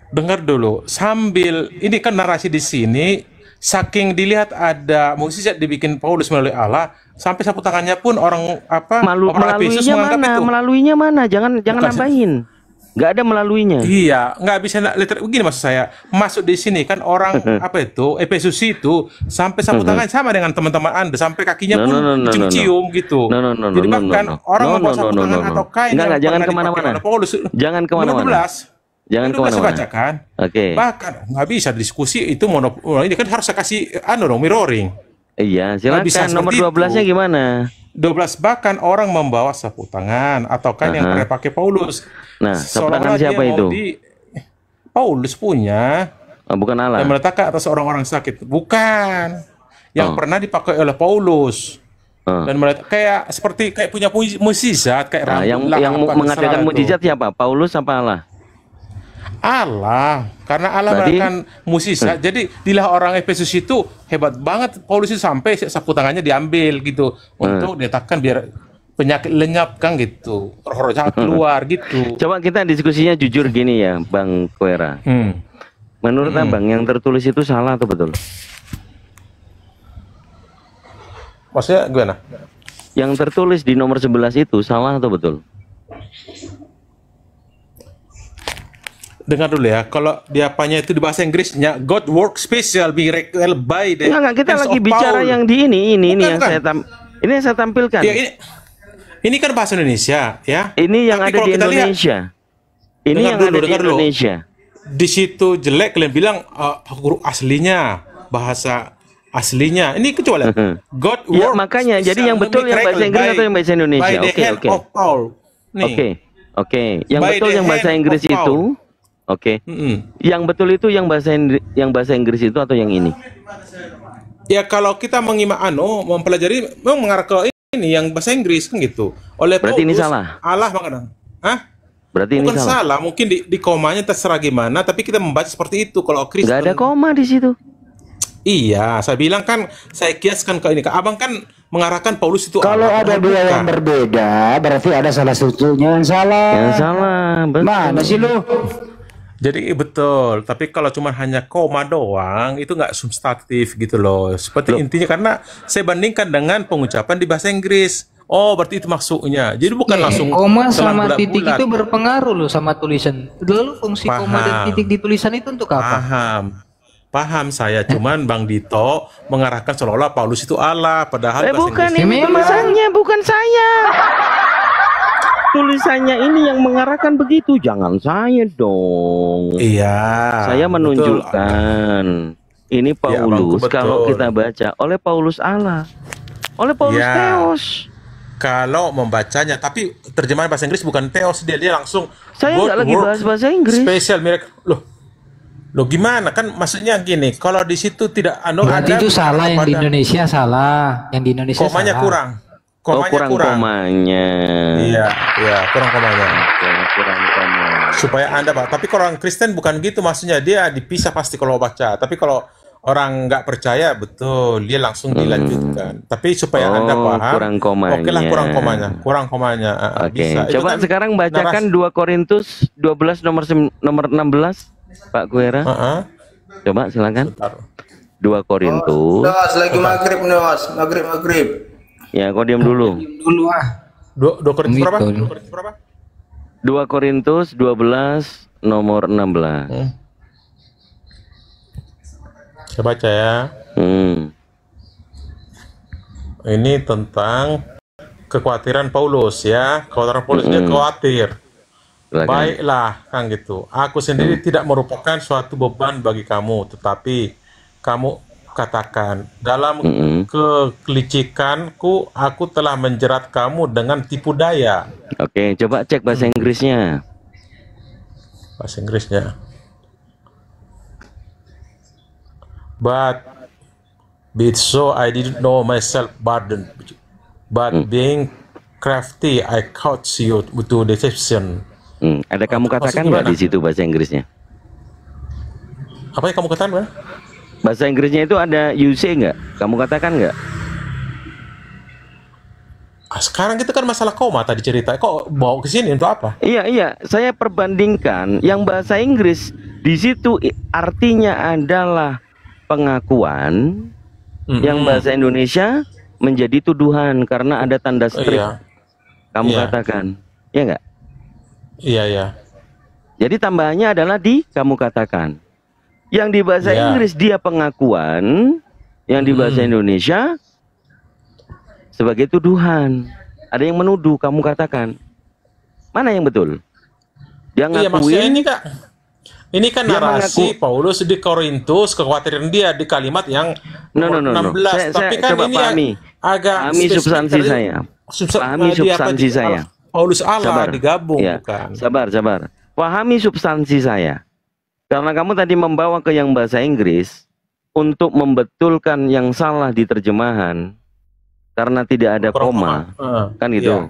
Dengar dulu, sambil ini kan narasi di sini, saking dilihat ada mukjizat dibikin Paulus melalui Allah, sampai sapu tangannya pun orang orang Efesus Melaluinya menganggap mana? itu. Melaluinya mana? Jangan Bukan, nambahin. Nggak ada melaluinya. Iya, nggak bisa begini maksud saya. Masuk di sini kan orang Efesus itu sampai sapu tangan sama dengan teman-teman Anda sampai kakinya pun cium-cium gitu. Jadi bahkan orang membawa sapu tangan atau kain yang jangan pernah kemana-mana. dipakai oleh Paulus. Jangan kemana-mana. 12. Jangan Saya kemana-mana. bacakan. Oke. Bahkan nggak bisa diskusi itu ini kan harus saya kasih mirroring. Iya, Nggak bisa silakan. Nomor seperti 12-nya itu. gimana? 12 bahkan orang membawa sapu tangan atau kain yang pernah pakai Paulus. Nah, sapu Seolah-olah tangan dia siapa mau itu? Paulus punya Bukan Allah. dan meletakkan atas orang-orang sakit. Bukan. Yang pernah dipakai oleh Paulus. Dan kayak punya mukjizat kayak Nah, yang rambut lah, apa, mengadakan terserah mukjizat tuh. siapa? Paulus apa Allah? Allah, karena Allah Berarti- mengadakan mukjizat. Jadi dilah orang Efesus itu hebat banget. Paulus itu sampai sapu tangannya diambil gitu untuk diletakkan biar penyakit lenyap kan gitu, roh-roh jahat keluar gitu. Coba kita diskusinya jujur gini ya, Bang Koera. Menurut Abang yang tertulis itu salah atau betul? Maksudnya gimana? Yang tertulis di nomor 11 itu salah atau betul? Dengar dulu ya, kalau di apanya itu di bahasa Inggrisnya God work special miracle by the Enggak, kita hands lagi of bicara Paul. yang di ini Bukan, yang bukan. ini yang saya tampilkan. Ya, ini kan bahasa Indonesia ya. Ini yang Tapi ada kalau di kita lihat, Indonesia. Ini dengar yang dulu, ada di dengar dulu. Indonesia. di situ jelek kalian bilang huruf aslinya, bahasa aslinya. Ini kecuali God Ya, work makanya jadi special yang betul yang bahasa miracle Inggris atau yang bahasa Indonesia? by the Oke, hand oke. of Paul. Nih. Oke. Yang By betul the yang bahasa hand Inggris of Paul. itu. Oke. Mm-mm. Yang betul itu yang bahasa Inggris itu atau yang ini? Ya kalau kita mempelajari memang mengarah ke ini yang bahasa Inggris kan gitu. Oleh Berarti ini Paulus, salah. Allah mengatakan, Berarti ini bukan salah. salah, mungkin di komanya terserah gimana, tapi kita membaca seperti itu. Kalau Kristen, Nggak ada koma di situ. iya, saya bilang kan, saya kiaskan ke ini. Abang kan mengarahkan Paulus itu. Kalau Allah, ada padahal dua bukan. yang berbeda, berarti ada salah satunya yang salah. Yang salah. Betul. Mana sih lu? Jadi betul, tapi kalau cuma hanya koma doang, itu nggak substantif gitu loh. Seperti intinya karena saya bandingkan dengan pengucapan di bahasa Inggris. Oh, berarti itu maksudnya. Jadi bukan langsung Koma telan sama titik bulat-bulat. itu berpengaruh loh sama tulisan. Lalu fungsi koma dan Paham. titik di tulisan itu untuk apa? Paham saya. Cuman Bang Dito mengarahkan seolah-olah Paulus itu Allah, padahal bahasa Bukan Inggris. ini memang. tulisannya, bukan saya. Tulisannya ini yang mengarahkan begitu. Jangan saya dong. Iya. Saya betul. menunjukkan ini Ya, Bang, Paulus betul. kalau kita baca oleh Paulus Allah, oleh Paulus Ya. Theos. Kalau membacanya, tapi terjemahan bahasa Inggris bukan Theos, dia langsung Saya God nggak lagi work bahas bahasa Inggris. Special miracle. Loh, Loh gimana kan maksudnya gini, kalau di situ tidak Berarti ada itu salah yang di kepada Indonesia salah. Yang di Indonesia komanya salah. kurang. Oh, Komanya kurang kurang. komanya. Iya, iya, kurang komanya. Oke, kurang koma. Supaya Anda, Pak. Tapi kalau orang Kristen bukan gitu, maksudnya dia dipisah pasti kalau baca. Tapi kalau orang nggak percaya, betul, dia langsung dilanjutkan. Tapi supaya Anda Oh, paham, kurang komanya. oke lah kurang komanya, kurang komanya. Oke, Bisa. Itu coba kan sekarang bacakan narasi. 2 Korintus 12 nomor 16, Pak Guera. Heeh. Coba silakan. Bentar. 2 Korintus. Mas, lagi maghrib nih mas, maghrib. Ya, kau diam dulu. Dulu ah. Dua Korintus berapa? Gitu. 2 Korintus berapa? 2 Korintus 12 nomor 16. Saya baca ya. Ini tentang kekhawatiran Paulus ya. Kekhawatiran Paulus dia khawatir. Silakan. Baiklah, kan gitu. Aku sendiri tidak merupakan suatu beban bagi kamu, tetapi kamu katakan, dalam kelicikanku, aku telah menjerat kamu dengan tipu daya. Oke, coba cek bahasa Inggrisnya. Bahasa Inggrisnya. But so I didn't know myself burdened. But being crafty, I caught you to deception. Ada kamu katakan Maksudnya nggak di gimana? situ bahasa Inggrisnya? Apa yang kamu katakan, Bang? Bahasa Inggrisnya itu ada you say nggak? Kamu katakan nggak? Sekarang kita kan masalah koma tadi cerita. Kok bawa ke sini untuk apa? Iya, saya perbandingkan yang bahasa Inggris di situ artinya adalah pengakuan, yang bahasa Indonesia menjadi tuduhan karena ada tanda strip. Iya. Kamu Iya. katakan, ya nggak? Iya, iya. Jadi tambahannya adalah di kamu katakan. Yang di bahasa Iya. Inggris dia pengakuan, yang di bahasa Indonesia sebagai tuduhan. Ada yang menuduh, kamu katakan. Mana yang betul? Dia Iya, maksudnya ngakuin, ini Kak. Ini kan Dia narasi mengaku- Paulus di Korintus, kekhawatiran dia di kalimat yang No. 16. Tapi Saya kan coba ini pahami. agak Pahami spesifik substansi tadi. saya. Pahami Dia apa, substansi saya. Paulus Allah Sabar. digabung, Ya, bukan? sabar. Pahami substansi saya. Karena kamu tadi membawa ke yang bahasa Inggris untuk membetulkan yang salah di terjemahan karena tidak ada Kurang koma, kan gitu. Iya.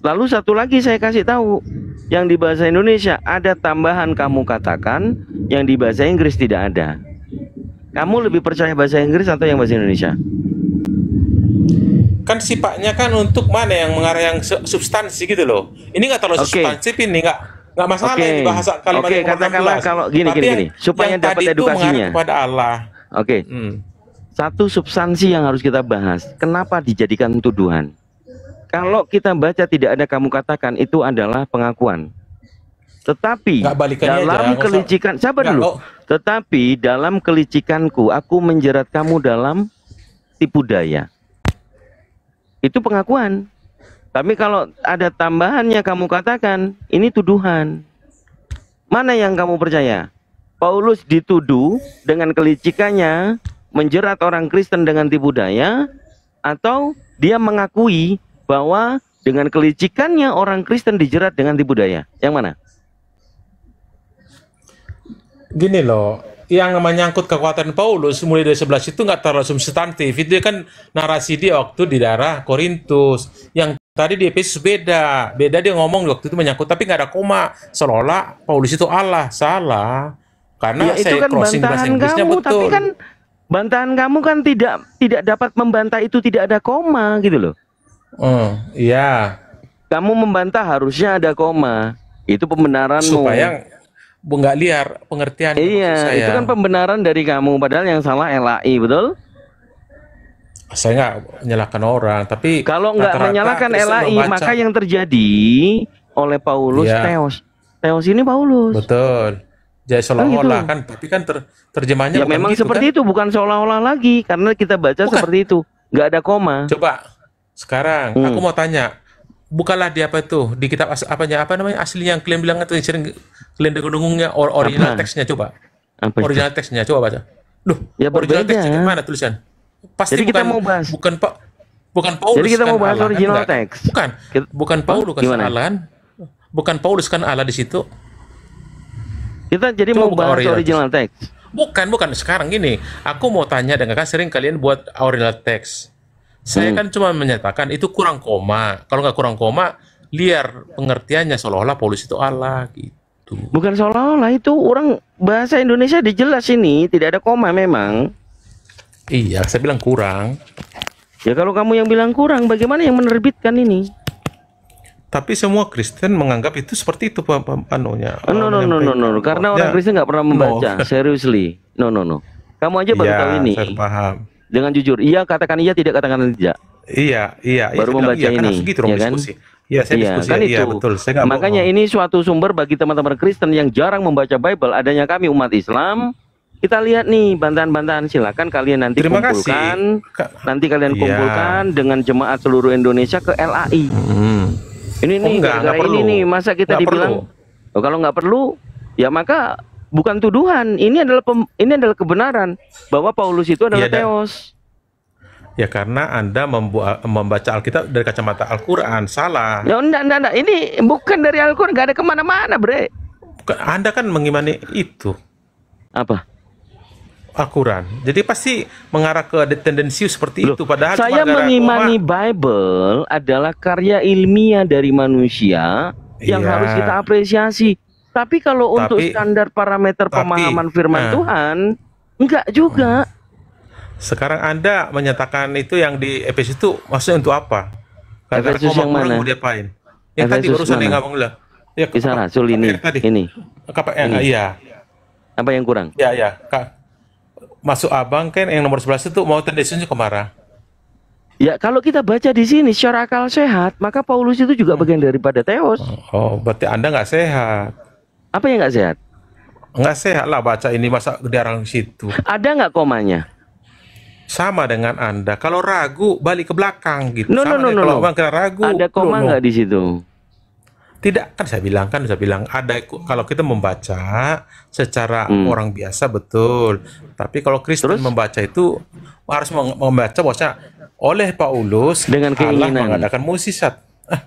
Lalu satu lagi saya kasih tahu, yang di bahasa Indonesia ada tambahan kamu katakan, yang di bahasa Inggris tidak ada. Kamu lebih percaya bahasa Inggris atau yang bahasa Indonesia? Kan sifatnya kan untuk mana yang mengarah yang substansi gitu loh. Ini nggak terlalu Oke. substansif ini, nggak masalah Oke. ini bahasa kalimat Oke, yang nomor katakanlah 16. kalau gini, Tapi gini, supaya yang dapat tadi itu edukasinya. mengarah kepada Allah. Oke. Satu substansi yang harus kita bahas. Kenapa dijadikan tuduhan? Kalau kita baca tidak ada kamu katakan, itu adalah pengakuan. Tetapi Nggak balikannya aja, dalam nggak usah. kelicikan, sabar Nggak, dulu. kok. Tetapi dalam kelicikanku, aku menjerat kamu dalam tipu daya. Itu pengakuan. Tapi kalau ada tambahannya kamu katakan, ini tuduhan. Mana yang kamu percaya? Paulus dituduh dengan kelicikannya menjerat orang Kristen dengan tipu daya, atau dia mengakui bahwa dengan kelicikannya orang Kristen dijerat dengan tipu daya? Yang mana? Gini loh, yang menyangkut kekuatan Paulus mulai dari 11 itu nggak terlalu substantif. Itu kan narasi dia waktu di daerah Korintus. Yang tadi di Efesus beda dia ngomong waktu itu menyangkut, tapi nggak ada koma, seolah Paulus itu Allah. Salah, karena Ya, itu saya kan crossing bahasa bantahan Inggrisnya kamu, betul. tapi kan bantahan kamu kan tidak dapat membantah itu tidak ada koma gitu loh. Iya, Kamu membantah harusnya ada koma. Itu pembenaranmu. supaya nggak liar pengertian. Iya, itu kan pembenaran dari kamu. Padahal yang salah LAI, betul? Saya nggak menyalahkan orang, tapi Kalau nggak rata-rata menyalahkan Kristen LAI, membaca. maka yang terjadi oleh Paulus Iya. Theos. Theos ini Paulus. Betul. Jadi seolah-olah gitu. kan, tapi kan terjemahannya Ya bukan memang gitu, seperti kan? itu, bukan seolah-olah lagi. Karena kita baca Bukan. seperti itu. Nggak ada koma. Coba sekarang aku mau tanya, bukalah di apa itu di kitab apa namanya asli yang kalian bilang itu yang sering kalian dengung-dengungnya original Apa? teksnya, coba Apa itu? original teksnya coba baca. Loh, Ya, original berbeda. teksnya gimana tulisan? Pasti Jadi kita bukan mau bahas. bukan Paulus. Jadi kita kan mau bahas Allah, kan? original Enggak. teks. Bukan Paulus kan Gimana? Allah kan? Bukan Paulus kan Allah di situ. Kita jadi Coba mau buka bahas original original text. bukan sekarang gini. Aku mau tanya dengan kan sering kalian buat original text. Saya kan cuma menyatakan itu kurang koma. Kalau nggak kurang koma, liar pengertiannya seolah-olah Paulus itu Allah gitu. Bukan seolah-olah, itu orang bahasa Indonesia dijelas ini, tidak ada koma memang. Iya, saya bilang kurang. Ya kalau kamu yang bilang kurang, bagaimana yang menerbitkan ini? Tapi semua Kristen menganggap itu seperti itu anunya. No. Karena orang Kristen nggak pernah membaca. Seriously. No. Kamu aja baru tahu ini. Saya paham. Dengan jujur, iya katakan iya, tidak katakan tidak. Iya. Baru Saya bilang membaca iya, kan ini, harus gitu dong ya kan? diskusi. Iya, saya diskusi. Kan Iya, itu. betul. Saya nggak Makanya bohong. ini suatu sumber bagi teman-teman Kristen yang jarang membaca Bible. Adanya kami umat Islam. Kita lihat nih bantahan-bantahan, silakan kalian nanti Terima kumpulkan. kasih. Nanti kalian Iya. kumpulkan dengan jemaat seluruh Indonesia ke LAI. Ini Oh, nih, enggak gara-gara perlu. ini nih, masa kita Nggak dibilang, oh, kalau nggak perlu, ya maka bukan tuduhan. Ini adalah kebenaran bahwa Paulus itu adalah Iya, Dan. Theos. Ya karena Anda membaca Alkitab dari kacamata Al-Quran, salah. Ya enggak. Ini bukan dari Al-Quran, nggak ada kemana-mana, bre. Anda kan mengimani itu, Apa? Al-Quran. Jadi pasti mengarah ke tendensius seperti Loh, itu. Padahal saya cuma gara-gara mengimani koma. Bible adalah karya ilmiah dari manusia yang Iya. harus kita apresiasi. Tapi kalau untuk standar parameter pemahaman firman Tuhan, enggak juga. Sekarang Anda menyatakan itu yang di Efesus itu maksudnya untuk apa? Gara-gara Efesus koma yang kurang mana? mau diapain? Yang tadi Efesus barusan yang mana? ngomong lah. Ya, Kisah Rasul ini. tadi. Ini. Ini. Iya. Apa yang kurang? Ya. Masuk abang kan yang nomor 11 itu mau tendensiusnya kemana? Ya kalau kita baca di sini secara akal sehat, maka Paulus itu juga bagian daripada Theos. Oh, berarti Anda nggak sehat. Apa yang nggak sehat? Nggak sehat lah baca ini masa diarang situ. Ada nggak komanya? Sama dengan Anda. Kalau ragu balik ke belakang gitu. No. Kalau abang kena ragu. Ada koma nggak di situ? Tidak, saya bilang ada kalau kita membaca secara orang biasa betul. Tapi kalau Kristen membaca itu harus membaca bahwa oleh Paulus dengan Allah keinginan mengadakan mukjizat.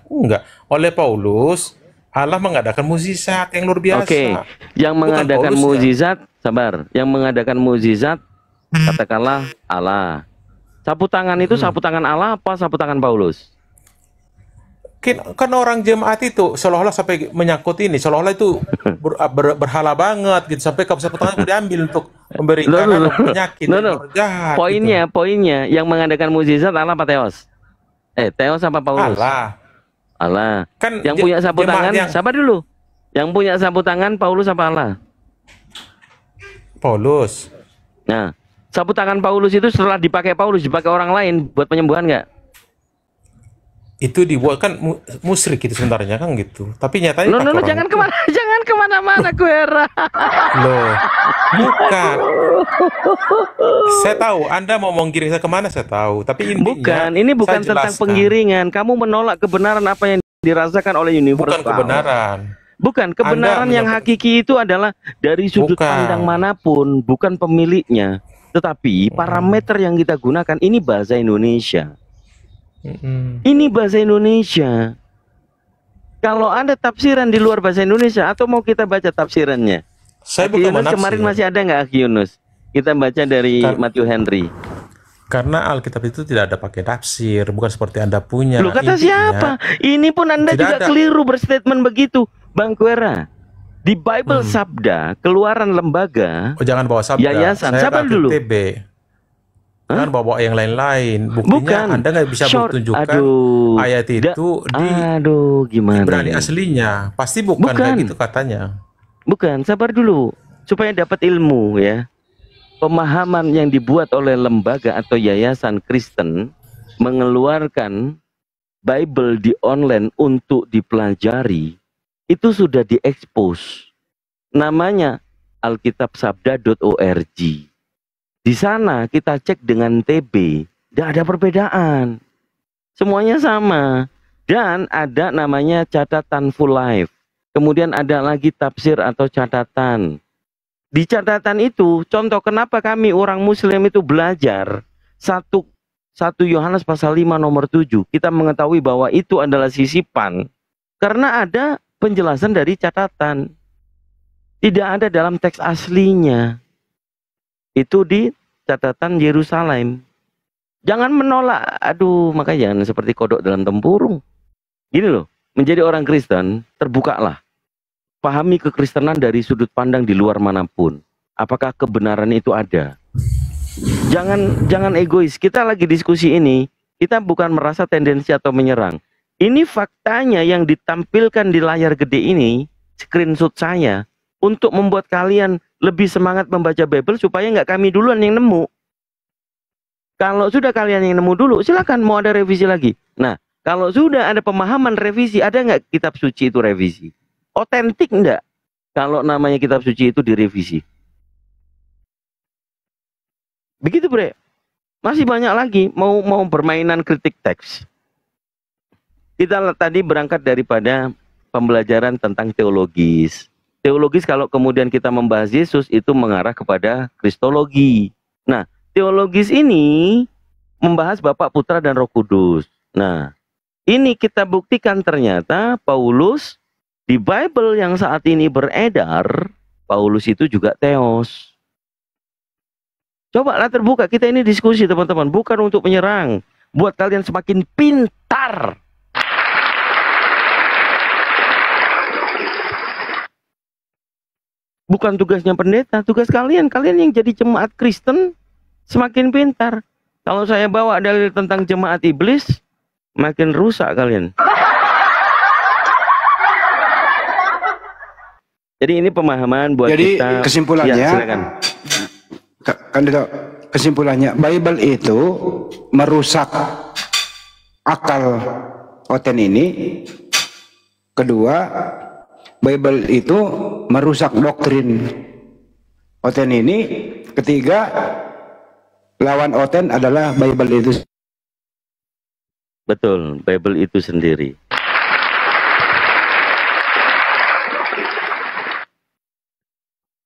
Enggak, oleh Paulus Allah mengadakan mukjizat yang luar biasa. Oke, yang mengadakan mukjizat, sabar. Yang mengadakan mukjizat katakanlah Allah. Sapu tangan itu sapu tangan Allah apa sapu tangan Paulus? Kan orang jemaat itu seolah-olah sampai menyangkut ini, seolah-olah itu berhala banget gitu, sampai sapu tangan diambil untuk memberikan penyakit. Jahat, Poinnya yang mengadakan mukjizat Allah apa Theos? Theos apa Paulus? Allah. Kan yang punya sapu tangan, sabar dulu. Yang punya sapu tangan Paulus apa Allah? Paulus. Nah, sapu tangan Paulus itu setelah dipakai Paulus, dipakai orang lain buat penyembuhan nggak? Itu dibuat kan musyrik itu sebenarnya kan gitu. Tapi nyatanya no, jangan kemana-mana Guera. Loh, bukan. Saya tahu Anda mau menggiring saya kemana, saya tahu. Tapi ini bukan tentang penggiringan. Kamu menolak kebenaran apa yang dirasakan oleh universal. Bukan kebenaran. Bukan kebenaran yang hakiki itu adalah dari sudut pandang manapun, bukan pemiliknya. Tetapi parameter yang kita gunakan ini bahasa Indonesia. Ini bahasa Indonesia. Kalau ada tafsiran di luar bahasa Indonesia atau mau kita baca tafsirannya? Saya bukan menafsir. Kemarin masih ada nggak Aki Yunus? Kita baca dari Matthew Henry. Karena Alkitab itu tidak ada pakai tafsir, bukan seperti Anda punya. Loh, kata siapa? Ini pun Anda juga keliru berstatement begitu, Bang Kuera. Di Bible Sabda, keluaran lembaga. Oh, jangan bawa Sabda. Yayasan. Sabar dulu. Kan bawa yang lain-lain. Buktinya Anda nggak bisa tunjukkan ayat itu gimana? Berani aslinya. Pasti bukan kayak gitu katanya. Bukan, sabar dulu. Supaya dapat ilmu ya. Pemahaman yang dibuat oleh lembaga atau yayasan Kristen mengeluarkan Bible di online untuk dipelajari itu sudah diekspos. Namanya alkitabsabda.org. Di sana kita cek dengan TB, tidak ada perbedaan. Semuanya sama. Dan ada namanya catatan full life. Kemudian ada lagi tafsir atau catatan. Di catatan itu, contoh kenapa kami orang Muslim itu belajar 1 Yohanes pasal 5 nomor 7. Kita mengetahui bahwa itu adalah sisipan. Karena ada penjelasan dari catatan. Tidak ada dalam teks aslinya. Itu di catatan Yerusalem. Jangan menolak. Aduh, makanya jangan seperti kodok dalam tempurung. Gini loh, menjadi orang Kristen, terbukalah. Pahami kekristenan dari sudut pandang di luar manapun. Apakah kebenaran itu ada? Jangan egois. Kita lagi diskusi ini, kita bukan merasa tendensi atau menyerang. Ini faktanya yang ditampilkan di layar gede ini, screenshot saya, untuk membuat kalian lebih semangat membaca Bible supaya nggak kami duluan yang nemu. Kalau sudah kalian yang nemu dulu, silakan mau ada revisi lagi. Nah, kalau sudah ada pemahaman revisi, ada nggak kitab suci itu revisi? Otentik enggak? Kalau namanya kitab suci itu direvisi. Begitu, Bre. Masih banyak lagi mau bermainan kritik teks. Kita tadi berangkat daripada pembelajaran tentang teologis. Teologis kalau kemudian kita membahas Yesus itu mengarah kepada kristologi. Nah, teologis ini membahas Bapa, Putra, dan Roh Kudus. Nah, ini kita buktikan ternyata Paulus di Bible yang saat ini beredar, Paulus itu juga Theos. Cobalah terbuka, kita ini diskusi teman-teman, bukan untuk menyerang. Buat kalian semakin pintar. Bukan tugasnya pendeta, tugas kalian yang jadi jemaat Kristen semakin pintar. Kalau saya bawa dalil tentang jemaat iblis, makin rusak kalian. Jadi ini pemahaman buat jadi, kita. Jadi kesimpulannya, ya, silakan. Kesimpulannya, Bible itu merusak akal Oten ini. Kedua, Bible itu merusak doktrin Oten ini. Ketiga, lawan Oten adalah Bible itu. Betul, Bible itu sendiri.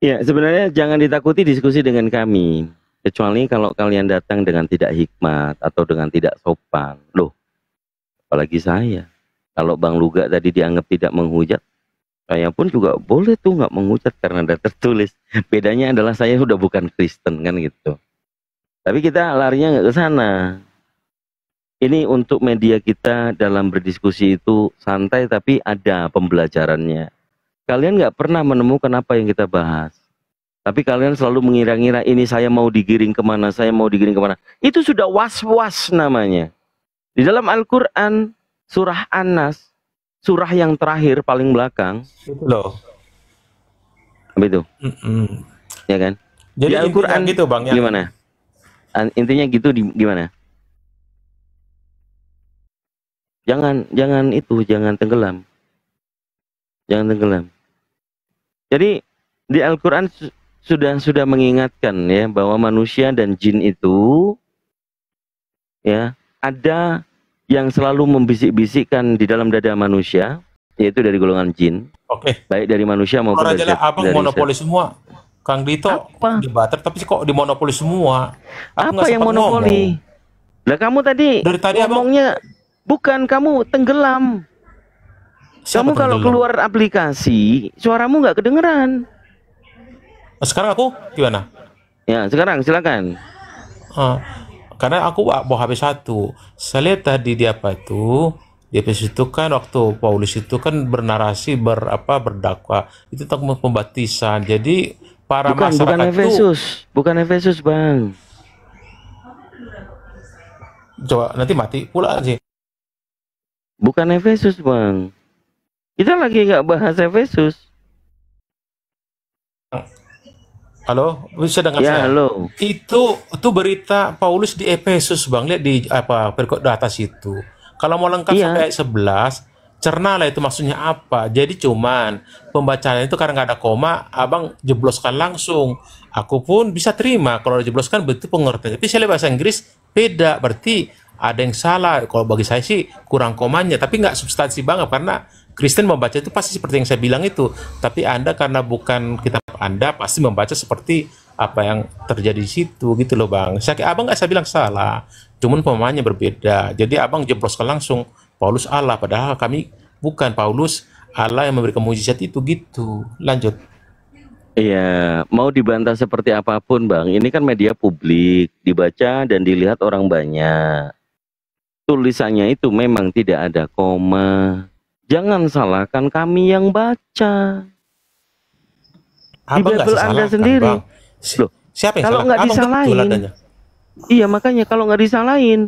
Ya, sebenarnya jangan ditakuti diskusi dengan kami. Kecuali kalau kalian datang dengan tidak hikmat atau dengan tidak sopan. Loh, apalagi saya. Kalau Bang Luga tadi dianggap tidak menghujat, saya pun juga boleh tuh nggak menghujat karena ada tertulis. Bedanya adalah saya sudah bukan Kristen kan gitu. Tapi kita larinya nggak ke sana. Ini untuk media kita dalam berdiskusi itu santai tapi ada pembelajarannya. Kalian nggak pernah menemukan apa yang kita bahas. Tapi kalian selalu mengira-ngira ini saya mau digiring kemana, saya mau digiring kemana. Itu sudah was-was namanya. Di dalam Al-Quran, surah An-Nas, surah yang terakhir paling belakang. Itu loh. Apa itu? Ya kan? Jadi di Al-Quran gitu Bang. Gimana? Intinya gitu gimana? Jangan itu, jangan tenggelam. Jangan tenggelam. Jadi di Al-Quran sudah mengingatkan ya bahwa manusia dan jin itu ya ada yang selalu membisik-bisikkan di dalam dada manusia, yaitu dari golongan jin. Oke. Baik dari manusia maupun dari Abang monopoli semua. Kang Dito di Butter tapi kok di monopoli semua. Apa yang monopoli? Lah kamu tadi ngomongnya bukan, kamu tenggelam. Kamu kalau keluar aplikasi, suaramu nggak kedengeran. Sekarang aku gimana? Ya, sekarang silakan. Karena aku bawa HP 1. Saya lihat tadi di apa itu? Di episode itu kan waktu Paulus itu kan bernarasi berdakwah itu tentang pembaptisan. Jadi para masyarakat bukan Efesus, Bang. Coba nanti mati pula sih. Bukan Efesus, Bang. Kita lagi nggak bahas Efesus. Halo, bisa dengar ya, saya? Halo. Itu berita Paulus di Efesus, Bang. Lihat di perikop di atas itu. Kalau mau lengkap sampai ayat 11, cernalah itu maksudnya apa. Jadi cuman pembacaan itu karena nggak ada koma, Abang jebloskan langsung. Aku pun bisa terima kalau dijebloskan begitu pengertian. Tapi saya lihat bahasa Inggris beda, berarti ada yang salah. Kalau bagi saya sih kurang komanya, tapi nggak substansi banget karena Kristen membaca itu pasti seperti yang saya bilang itu. Tapi Anda karena bukan kitab Anda pasti membaca seperti apa yang terjadi di situ gitu loh Bang. Abang nggak saya bilang salah, cuman pemahamannya berbeda. Jadi Abang jebloskan langsung Paulus Allah, padahal kami bukan. Paulus Allah yang memberikan mujizat itu gitu. Lanjut. Iya, mau dibantah seperti apapun, Bang. Ini kan media publik, dibaca dan dilihat orang banyak. Tulisannya itu memang tidak ada koma. Jangan salahkan kami yang baca. Di Abang nggak Bible Anda salahkan, sendiri. Bang. Loh, Siapa yang kalau salahkan? nggak Abang betul disalahin, adanya. iya makanya kalau nggak disalahin,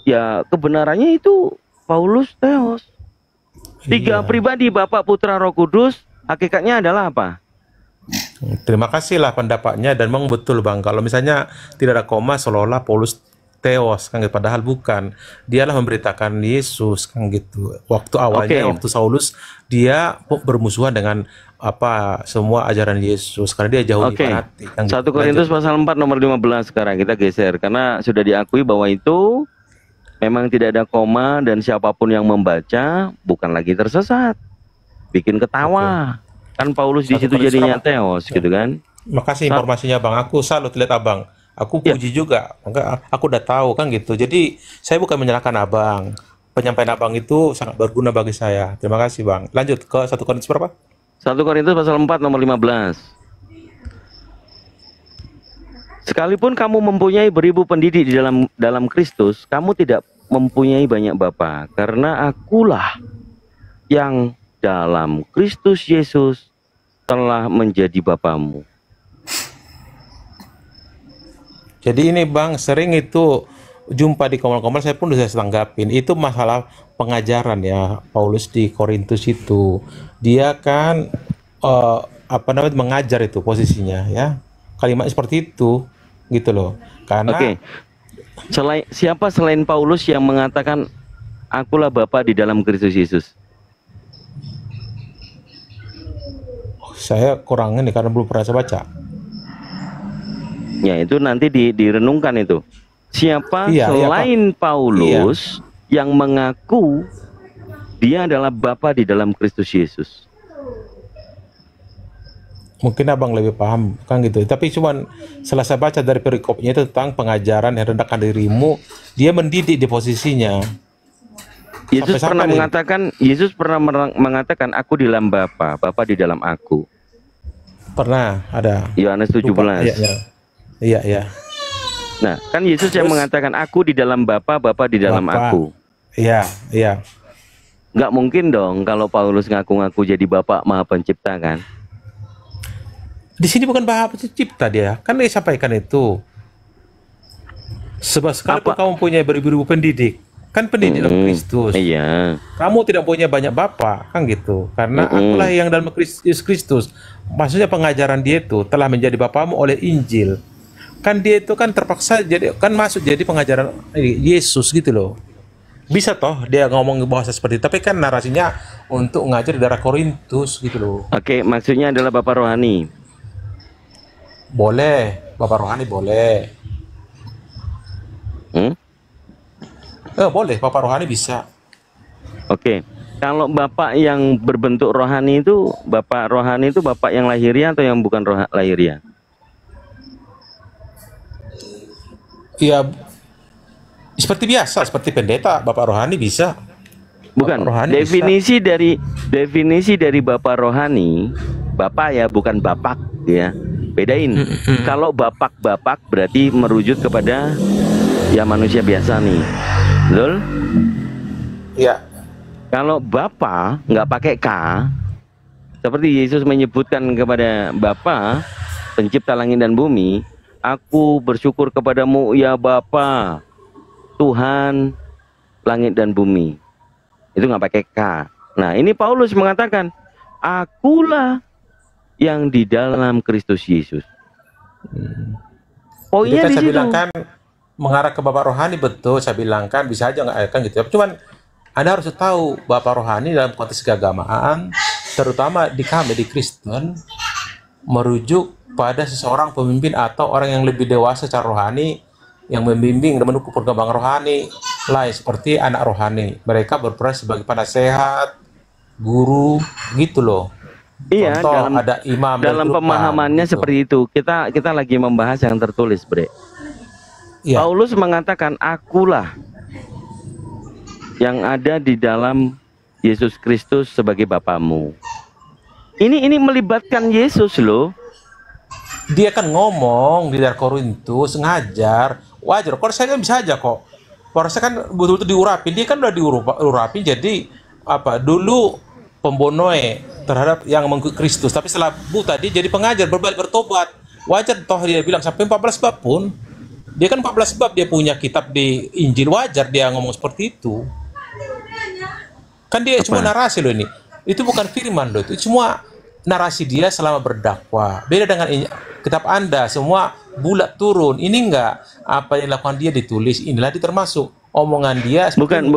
ya kebenarannya itu Paulus Theos. Tiga Iya. pribadi, Bapa, Putra, Roh Kudus, hakikatnya adalah apa? Terima kasih lah pendapatnya, dan memang betul Bang. Kalau misalnya tidak ada koma seolah-olah Paulus Theos kan gitu. Padahal bukan. Dialah memberitakan Yesus kan gitu. Waktu awalnya, Oke. waktu Saulus, dia bermusuhan dengan apa semua ajaran Yesus karena dia jauh Oke. fanatik kan 1 gitu. Korintus Lanjut. pasal 4 nomor 15 sekarang kita geser karena sudah diakui bahwa itu memang tidak ada koma dan siapapun yang membaca bukan lagi tersesat. Bikin ketawa. Kan Paulus di 1 situ Korintus jadinya berapa? Theos gitu kan. Makasih informasinya Bang. Aku salut lihat Abang. Aku Ya. puji juga. Maka aku udah tahu kan gitu. Jadi saya bukan menyalahkan Abang. Penyampaian Abang itu sangat berguna bagi saya. Terima kasih Bang. Lanjut ke 1 Korintus berapa? 1 Korintus pasal 4 nomor 15. Sekalipun kamu mempunyai beribu pendidik di dalam Kristus, kamu tidak mempunyai banyak bapa, karena akulah yang dalam Kristus Yesus telah menjadi bapamu. Jadi ini Bang, sering itu jumpa di komal-komal, saya pun udah saya tanggapin. Itu masalah pengajaran ya, Paulus di Korintus itu. Dia kan apa namanya mengajar itu posisinya ya. Kalimat seperti itu gitu loh. Karena Oke. Siapa selain Paulus yang mengatakan akulah Bapa di dalam Kristus Yesus? saya kurang ini karena belum pernah saya baca. Ya itu nanti direnungkan itu. Siapa Iya, iya, selain Paulus yang mengaku dia adalah Bapa di dalam Kristus Yesus? Mungkin abang lebih paham kan gitu. Tapi cuman setelah saya baca dari perikopnya itu tentang pengajaran yang rendahkan dirimu, dia mendidik di posisinya. Yesus Sampai-sampai pernah nih. mengatakan, Yesus pernah mengatakan aku di dalam Bapa, Bapa di dalam aku. Pernah ada. Yohanes 17. Lupa. Iya, iya. Nah, kan Yesus yang Terus- mengatakan aku di dalam Bapa, Bapa di dalam Bapa. aku. Iya, iya. Nggak mungkin dong kalau Paulus ngaku-ngaku jadi Bapa Maha Pencipta kan? Di sini bukan Bapa Pencipta dia. Kan dia sampaikan itu. Sebab sekalipun Apa? kamu punya beribu-ribu pendidik, kan pendidik dalam Kristus. Iya. Kamu tidak punya banyak bapa, kan gitu. Karena akulah yang dalam Yesus Kristus. Maksudnya pengajaran dia itu telah menjadi bapamu oleh Injil. Kan dia itu kan terpaksa jadi kan masuk jadi pengajaran Yesus gitu loh. Bisa toh dia ngomong bahasa seperti itu, tapi kan narasinya untuk ngajar di daerah Korintus gitu loh. Oke, maksudnya adalah Bapak rohani. Boleh, bapak rohani boleh. Boleh, bapak rohani bisa. Oke. Kalau Bapak yang berbentuk rohani itu, Bapak rohani itu Bapak yang lahiriah atau yang bukan lahiriah? Ya seperti biasa, seperti pendeta, bapak rohani bisa. Bukan. Bapak rohani Definisi dari Bapak rohani, Bapak ya bukan Bapak ya. Bedain. Kalau Bapak berarti merujuk kepada ya manusia biasa nih. Betul? Iya. Kalau Bapa nggak pakai K, seperti Yesus menyebutkan kepada Bapa, pencipta langit dan bumi, aku bersyukur kepadamu ya Bapa, Tuhan langit dan bumi. Itu nggak pakai K. Nah ini Paulus mengatakan, akulah yang di dalam Kristus Yesus. Jadi Poinnya kan di saya situ. bilang kan mengarah ke bapak rohani betul, saya bilang kan bisa aja nggak kan gitu. Cuman Anda harus tahu bapak rohani dalam konteks keagamaan, terutama di kami di Kristen, merujuk pada seseorang pemimpin atau orang yang lebih dewasa secara rohani yang membimbing dan mendukung perkembangan rohani lain seperti anak rohani. Mereka berperan sebagai penasehat, guru, gitu loh. Iya, Contoh, dalam ada imam dan dalam rukun, pemahamannya gitu. seperti itu. Kita lagi membahas yang tertulis, Bre. Iya. Paulus mengatakan, akulah yang ada di dalam Yesus Kristus sebagai Bapamu. Ini melibatkan Yesus loh. dia kan ngomong di daerah Korintus ngajar, wajar. Kalau saya kan bisa aja kok. Kalau saya kan betul-betul diurapin, dia kan udah diurapin jadi apa? Dulu pembonoe terhadap yang mengikut Kristus, tapi setelah buta dia jadi pengajar, berbalik bertobat. Wajar toh dia bilang sampai 14 bab pun. Dia kan 14 bab dia punya kitab di Injil, wajar dia ngomong seperti itu. Kan dia cuma narasi loh ini. Itu bukan firman loh, itu semua narasi dia selama berdakwah. Beda dengan kitab Anda, semua bulat turun. Ini enggak, apa yang dilakukan dia ditulis, inilah termasuk omongan dia. Bukan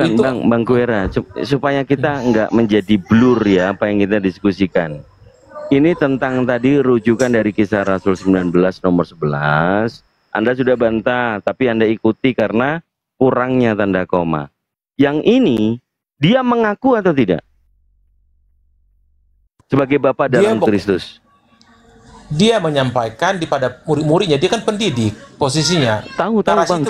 itu, Bang Kuera, supaya kita enggak menjadi blur ya apa yang kita diskusikan. Ini tentang tadi rujukan dari Kisah Rasul 19 nomor 11. Anda sudah bantah, tapi Anda ikuti karena kurangnya tanda koma. Yang ini dia mengaku atau tidak? Sebagai Bapa dalam Kristus. Dia menyampaikan pada murid-muridnya, dia kan pendidik posisinya. Tahu Bang,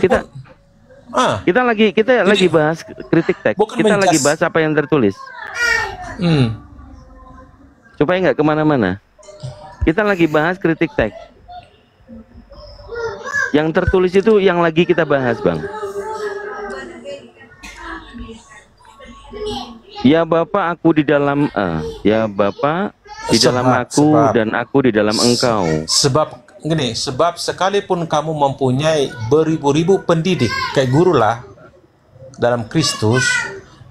kita lagi bahas kritik teks. Kita lagi bahas apa yang tertulis. Supaya nggak kemana-mana. Kita lagi bahas kritik teks. Yang tertulis itu yang lagi kita bahas, Bang. Ya Bapa, aku di dalam ya Bapa di dalam aku dan aku di dalam engkau. Sebab sekalipun kamu mempunyai beribu-ribu pendidik kayak guru lah dalam Kristus,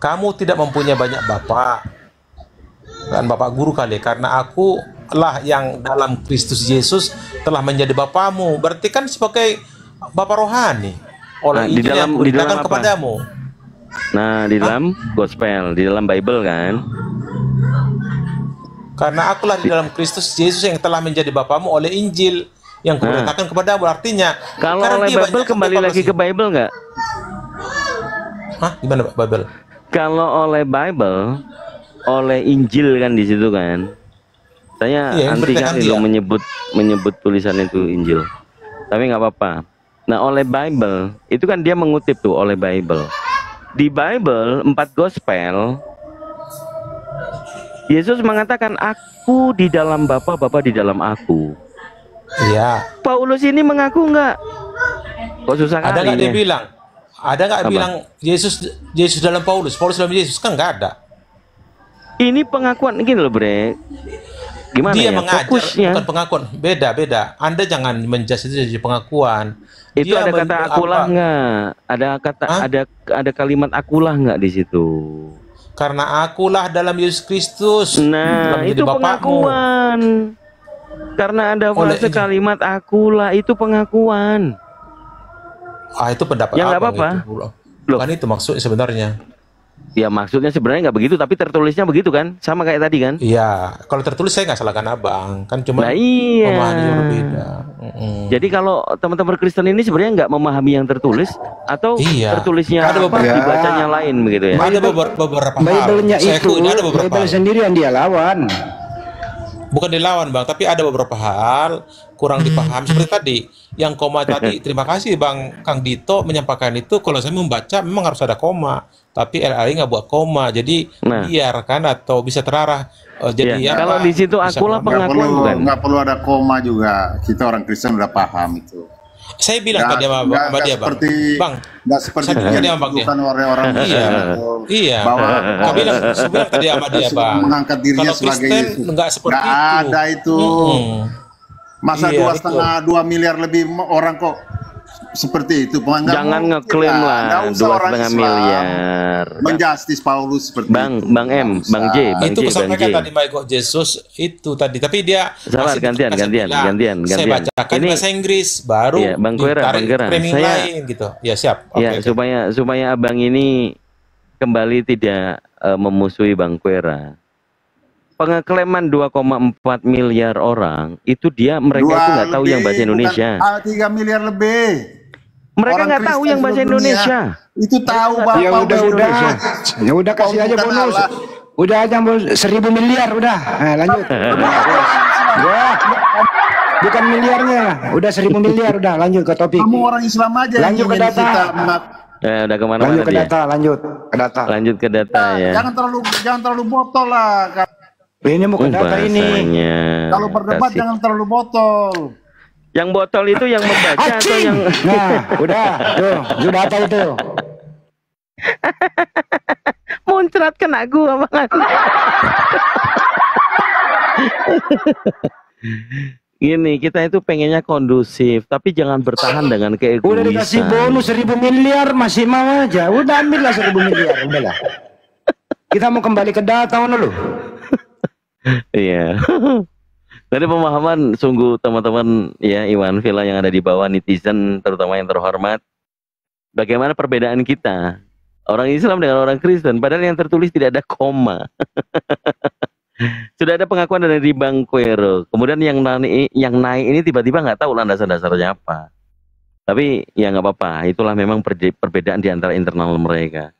kamu tidak mempunyai banyak bapak dan bapak guru kali, karena aku lah yang dalam Kristus Yesus telah menjadi bapamu. Berarti kan sebagai bapak rohani oleh Injil yang kuberitakan kepadamu. Nah, di dalam gospel, di dalam Bible kan. Karena akulah di dalam Kristus Yesus yang telah menjadi bapamu oleh Injil yang kuberitakan kepadamu. Artinya, kalau oleh Bible kembali lagi ke Bible nggak? Hah? Gimana Bible? Kalau oleh Bible, oleh Injil kan di situ kan. Saya anti kali lo menyebut tulisan itu Injil. Tapi nggak apa-apa. Nah, oleh Bible itu kan dia mengutip tuh oleh Bible. Di Bible 4 gospel Yesus mengatakan aku di dalam Bapa, Bapa di dalam aku. Iya. Paulus ini mengaku enggak? Kok susah kali. Ada nggak dia bilang? Ada nggak bilang Yesus dalam Paulus dalam Yesus? Kan nggak ada. Ini pengakuan gini loh, Bre. Gimana dia ya? Mengajar, fokusnya bukan pengakuan. Beda. Anda jangan menjudge itu jadi pengakuan. Itu dia ada kata akulah nggak? Ada kata ada kalimat akulah nggak di situ? Karena akulah dalam Yesus Kristus. Nah, itu pengakuan. Karena ada frase kalimat akulah, itu pengakuan. Itu pendapat ya nggak apa-apa. Bukan itu maksud sebenarnya. Ya maksudnya sebenarnya nggak begitu, tapi tertulisnya begitu kan, sama kayak tadi kan? Iya, kalau tertulis saya nggak salahkan abang, kan cuma pemahamannya berbeda. Jadi kalau teman-teman Kristen ini sebenarnya nggak memahami yang tertulis atau tertulisnya ada dibacanya lain begitu ya? Ada beberapa hal. Bible-nya itu, Bible sendiri yang dia lawan. Bukan dilawan bang, tapi ada beberapa hal kurang dipahami seperti tadi yang koma tadi. Terima kasih bang Kang Dito menyampaikan itu. Kalau saya membaca memang harus ada koma, tapi LAI nggak buat koma, jadi biarkan atau bisa terarah. Jadi ya, kalau di situ akulah pengakuan bukan? Nggak perlu ada koma juga. Kita orang Kristen udah paham itu. Saya bilang tadi sama dia bang, nggak seperti yang bukan orang-orang iya. Bahwa kau bilang tadi sama dia bang, mengangkat dirinya sebagai Yesus. Nggak seperti itu. Ada itu. Masa 2,5 2 miliar lebih orang kok seperti itu. Jangan ngeklaim lah 2,5 miliar. Menjustis Paulus seperti Bang M, Bang J, itu kesampaikan tadi Michael Jesus itu tadi, tapi dia sabar gantian. Saya bacakan ini bahasa Inggris baru Bang Kuera, saya lain gitu. Ya siap. Ya supaya abang ini kembali tidak memusuhi Bang Kuera. Pengeklaman 2,4 miliar orang itu mereka itu nggak tahu yang bahasa Indonesia. 3 miliar lebih. Mereka nggak tahu yang bahasa Indonesia. Itu tahu Bapak. Ya udah kasih aja bonus. Udah aja 1.000 miliar udah. Nah, lanjut. Bukan miliarnya, udah 1.000 miliar udah. Lanjut ke topik. Kamu orang Islam aja. Lanjut ke data. Udah kemana-mana dia. Lanjut ke data ya. Jangan terlalu botol lah. Ini mau ke data ini. Bahasanya Kalau berdebat kasih. jangan terlalu botol. Yang botol itu yang membaca atau Acing. yang Nah, udah, tuh, data itu. muncrat kena gua Bang. Gini, kita itu pengennya kondusif, tapi jangan bertahan dengan Udah dikasih keegoisan. bonus 1000 miliar, masih mau aja. Udah ambil lah 1000 miliar, udahlah. Kita mau kembali ke data dulu. Iya. Dari pemahaman sungguh teman-teman ya Iwan Villa yang ada di bawah, netizen terutama yang terhormat. Bagaimana perbedaan kita orang Islam dengan orang Kristen, padahal yang tertulis tidak ada koma. Sudah ada pengakuan dari Bang Quero. Kemudian yang naik ini tiba-tiba nggak tahu landasan dasarnya apa. Tapi ya nggak apa-apa, itulah memang perbedaan di antara internal mereka.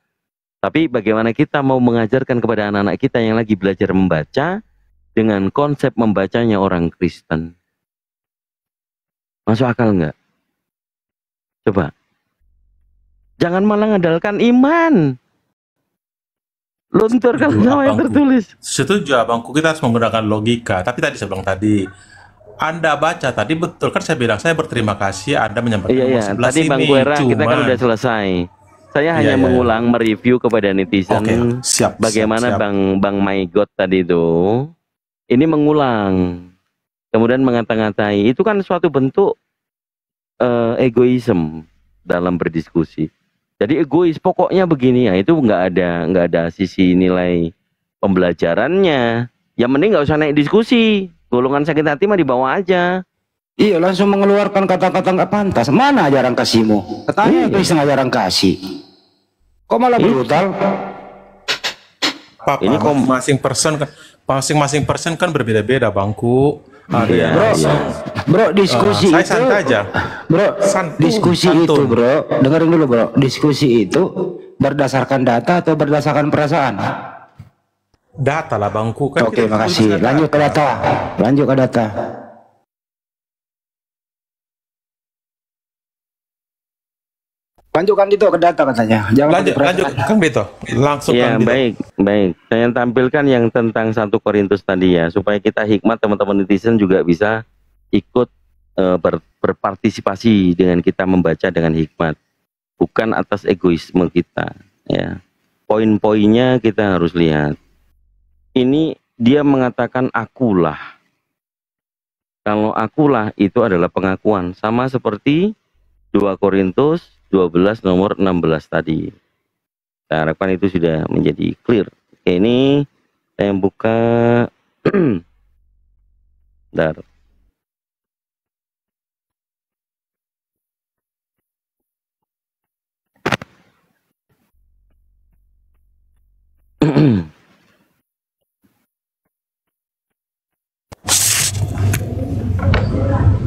Tapi bagaimana kita mau mengajarkan kepada anak-anak kita yang lagi belajar membaca dengan konsep membacanya orang Kristen? Masuk akal nggak? Coba. Jangan malah ngandalkan iman. Luntur kalau sama yang tertulis. Setuju abangku, kita harus menggunakan logika. Tapi tadi saya bilang tadi, Anda baca tadi betul kan, saya bilang saya berterima kasih Anda menyampaikan Iya, nomor 11 tadi Bang ini. Kuera kita kan Cuman- udah selesai. Saya hanya Iya. mengulang mereview kepada netizen Oke, siap, bagaimana siap. Bang My God tadi itu. Ini mengulang. Kemudian mengata-ngatai. Itu kan suatu bentuk egoisme dalam berdiskusi. Jadi egois pokoknya begini ya, itu nggak ada sisi nilai pembelajarannya. Yang mending nggak usah naik diskusi. Golongan sakit hati mah dibawa aja. Iya, langsung mengeluarkan kata-kata nggak pantas. Mana ajaran kasihmu? Katanya Kristen ajaran kasih. Kok malah brutal? Papa, Ini masing-masing person kan berbeda-beda bangku. Ada Iya, yang Bro, langsung, bro, diskusi saya itu. santai aja. Bro, Santun, diskusi santun. itu, bro. Dengerin dulu, bro. Diskusi itu berdasarkan data atau berdasarkan perasaan? Data lah bangku kan. Oke, kita makasih. berdasarkan Lanjut ke data. Lanjut ke data. Lanjutkan gitu ke data katanya. Jangan Lanjut, pakai lanjut, perasaan. Kang Beto. Langsung Ya, Kang Beto. baik. Saya tampilkan yang tentang 1 Korintus tadi ya, supaya kita hikmat, teman-teman netizen juga bisa ikut berpartisipasi dengan kita membaca dengan hikmat, bukan atas egoisme kita. Ya, poin-poinnya kita harus lihat. Ini dia mengatakan akulah. Kalau akulah itu adalah pengakuan, sama seperti 2 Korintus 12 nomor 16 tadi. Saya harapkan itu sudah menjadi clear. Oke, ini saya buka. Bentar.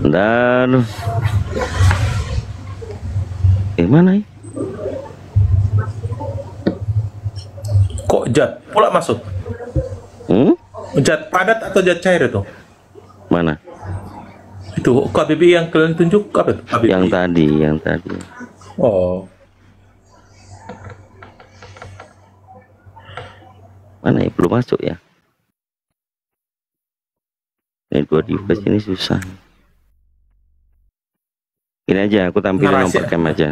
Bentar. Mana ya? Kok jat pula masuk? Jat padat atau jat cair itu? Mana? Itu KBBI yang kalian tunjuk apa itu? KBBI. Yang tadi. Oh. Mana ya? Belum masuk ya? Ini 2 device ini susah. Ini aja, aku tampilin Narasi. nomor cam aja.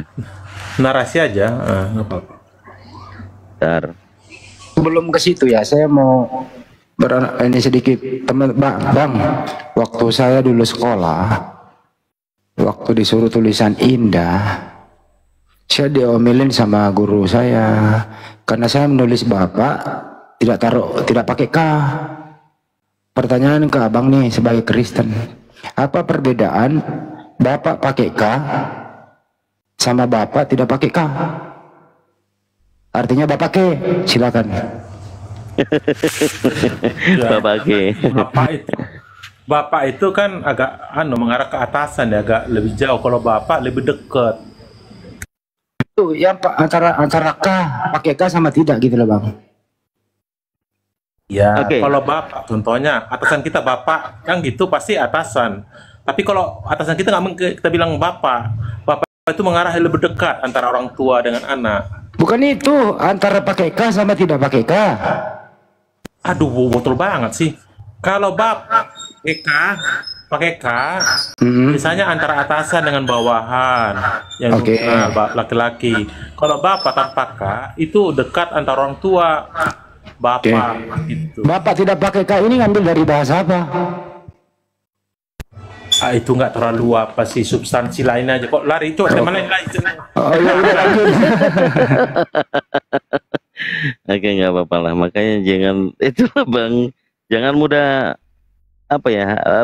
Narasi aja, nggak apa-apa. Bentar. Sebelum ke situ ya, saya mau ini sedikit bang, waktu saya dulu sekolah, waktu disuruh tulisan indah, saya diomelin sama guru saya karena saya menulis bapak tidak pakai K. Pertanyaan ke abang nih sebagai Kristen, apa perbedaan bapak pakai K sama bapak tidak pakai K? Artinya bapak ke, silakan. Bapak itu kan agak mengarah ke atasan ya, agak lebih jauh. Kalau bapak lebih dekat. Itu yang antara K pakai K sama tidak gitu loh bang. Ya, kalau bapak contohnya atasan kita bapak kan gitu pasti atasan. Tapi kalau atasan kita nggak mungkin kita bilang bapak itu mengarah lebih dekat antara orang tua dengan anak. Bukan itu antara pakai K sama tidak pakai K. Aduh, betul banget sih. Kalau Bapak pakai K, misalnya antara atasan dengan bawahan, yang Oke. laki-laki. Kalau Bapak tanpa K, itu dekat antara orang tua, Bapak gitu. Bapak tidak pakai K ini ngambil dari bahasa apa? Itu nggak terlalu apa sih, substansi lain aja. Kok lari? Coba teman lain. Oh ya udah lanjut. Oke, nggak apa-apa lah. Makanya itulah Bang, jangan mudah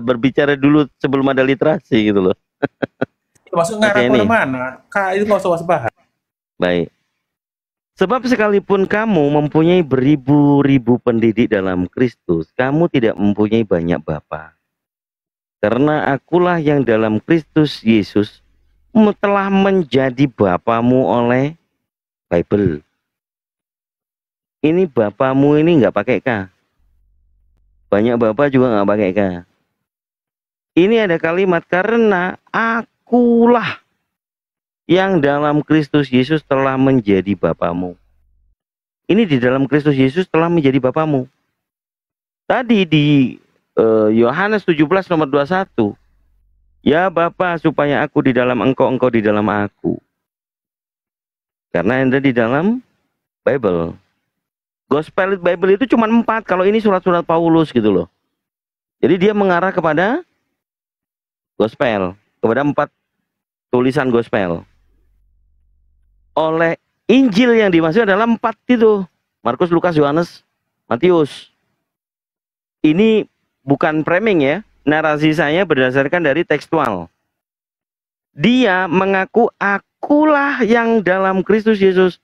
berbicara dulu sebelum ada literasi gitu loh. Masuk ngarah Oke, kemana-mana. K itu nggak usah bahas. Baik. Sebab sekalipun kamu mempunyai beribu-ribu pendidik dalam Kristus, kamu tidak mempunyai banyak bapa. Karena akulah yang dalam Kristus Yesus telah menjadi bapamu oleh Bible. Ini bapamu ini nggak pakai K. Banyak bapak juga nggak pakai K. Ini ada kalimat karena akulah yang dalam Kristus Yesus telah menjadi bapamu. Ini di dalam Kristus Yesus telah menjadi bapamu. Tadi di Yohanes 17 nomor 21. Ya Bapa, supaya aku di dalam engkau, engkau di dalam aku. Karena Anda di dalam Bible. Gospel Bible itu cuma 4. Kalau ini surat-surat Paulus gitu loh. Jadi dia mengarah kepada gospel. Kepada 4 tulisan gospel. Oleh Injil yang dimaksud adalah 4 itu. Markus, Lukas, Yohanes, Matius. Ini bukan framing ya. Narasi saya berdasarkan dari tekstual. Dia mengaku akulah yang dalam Kristus Yesus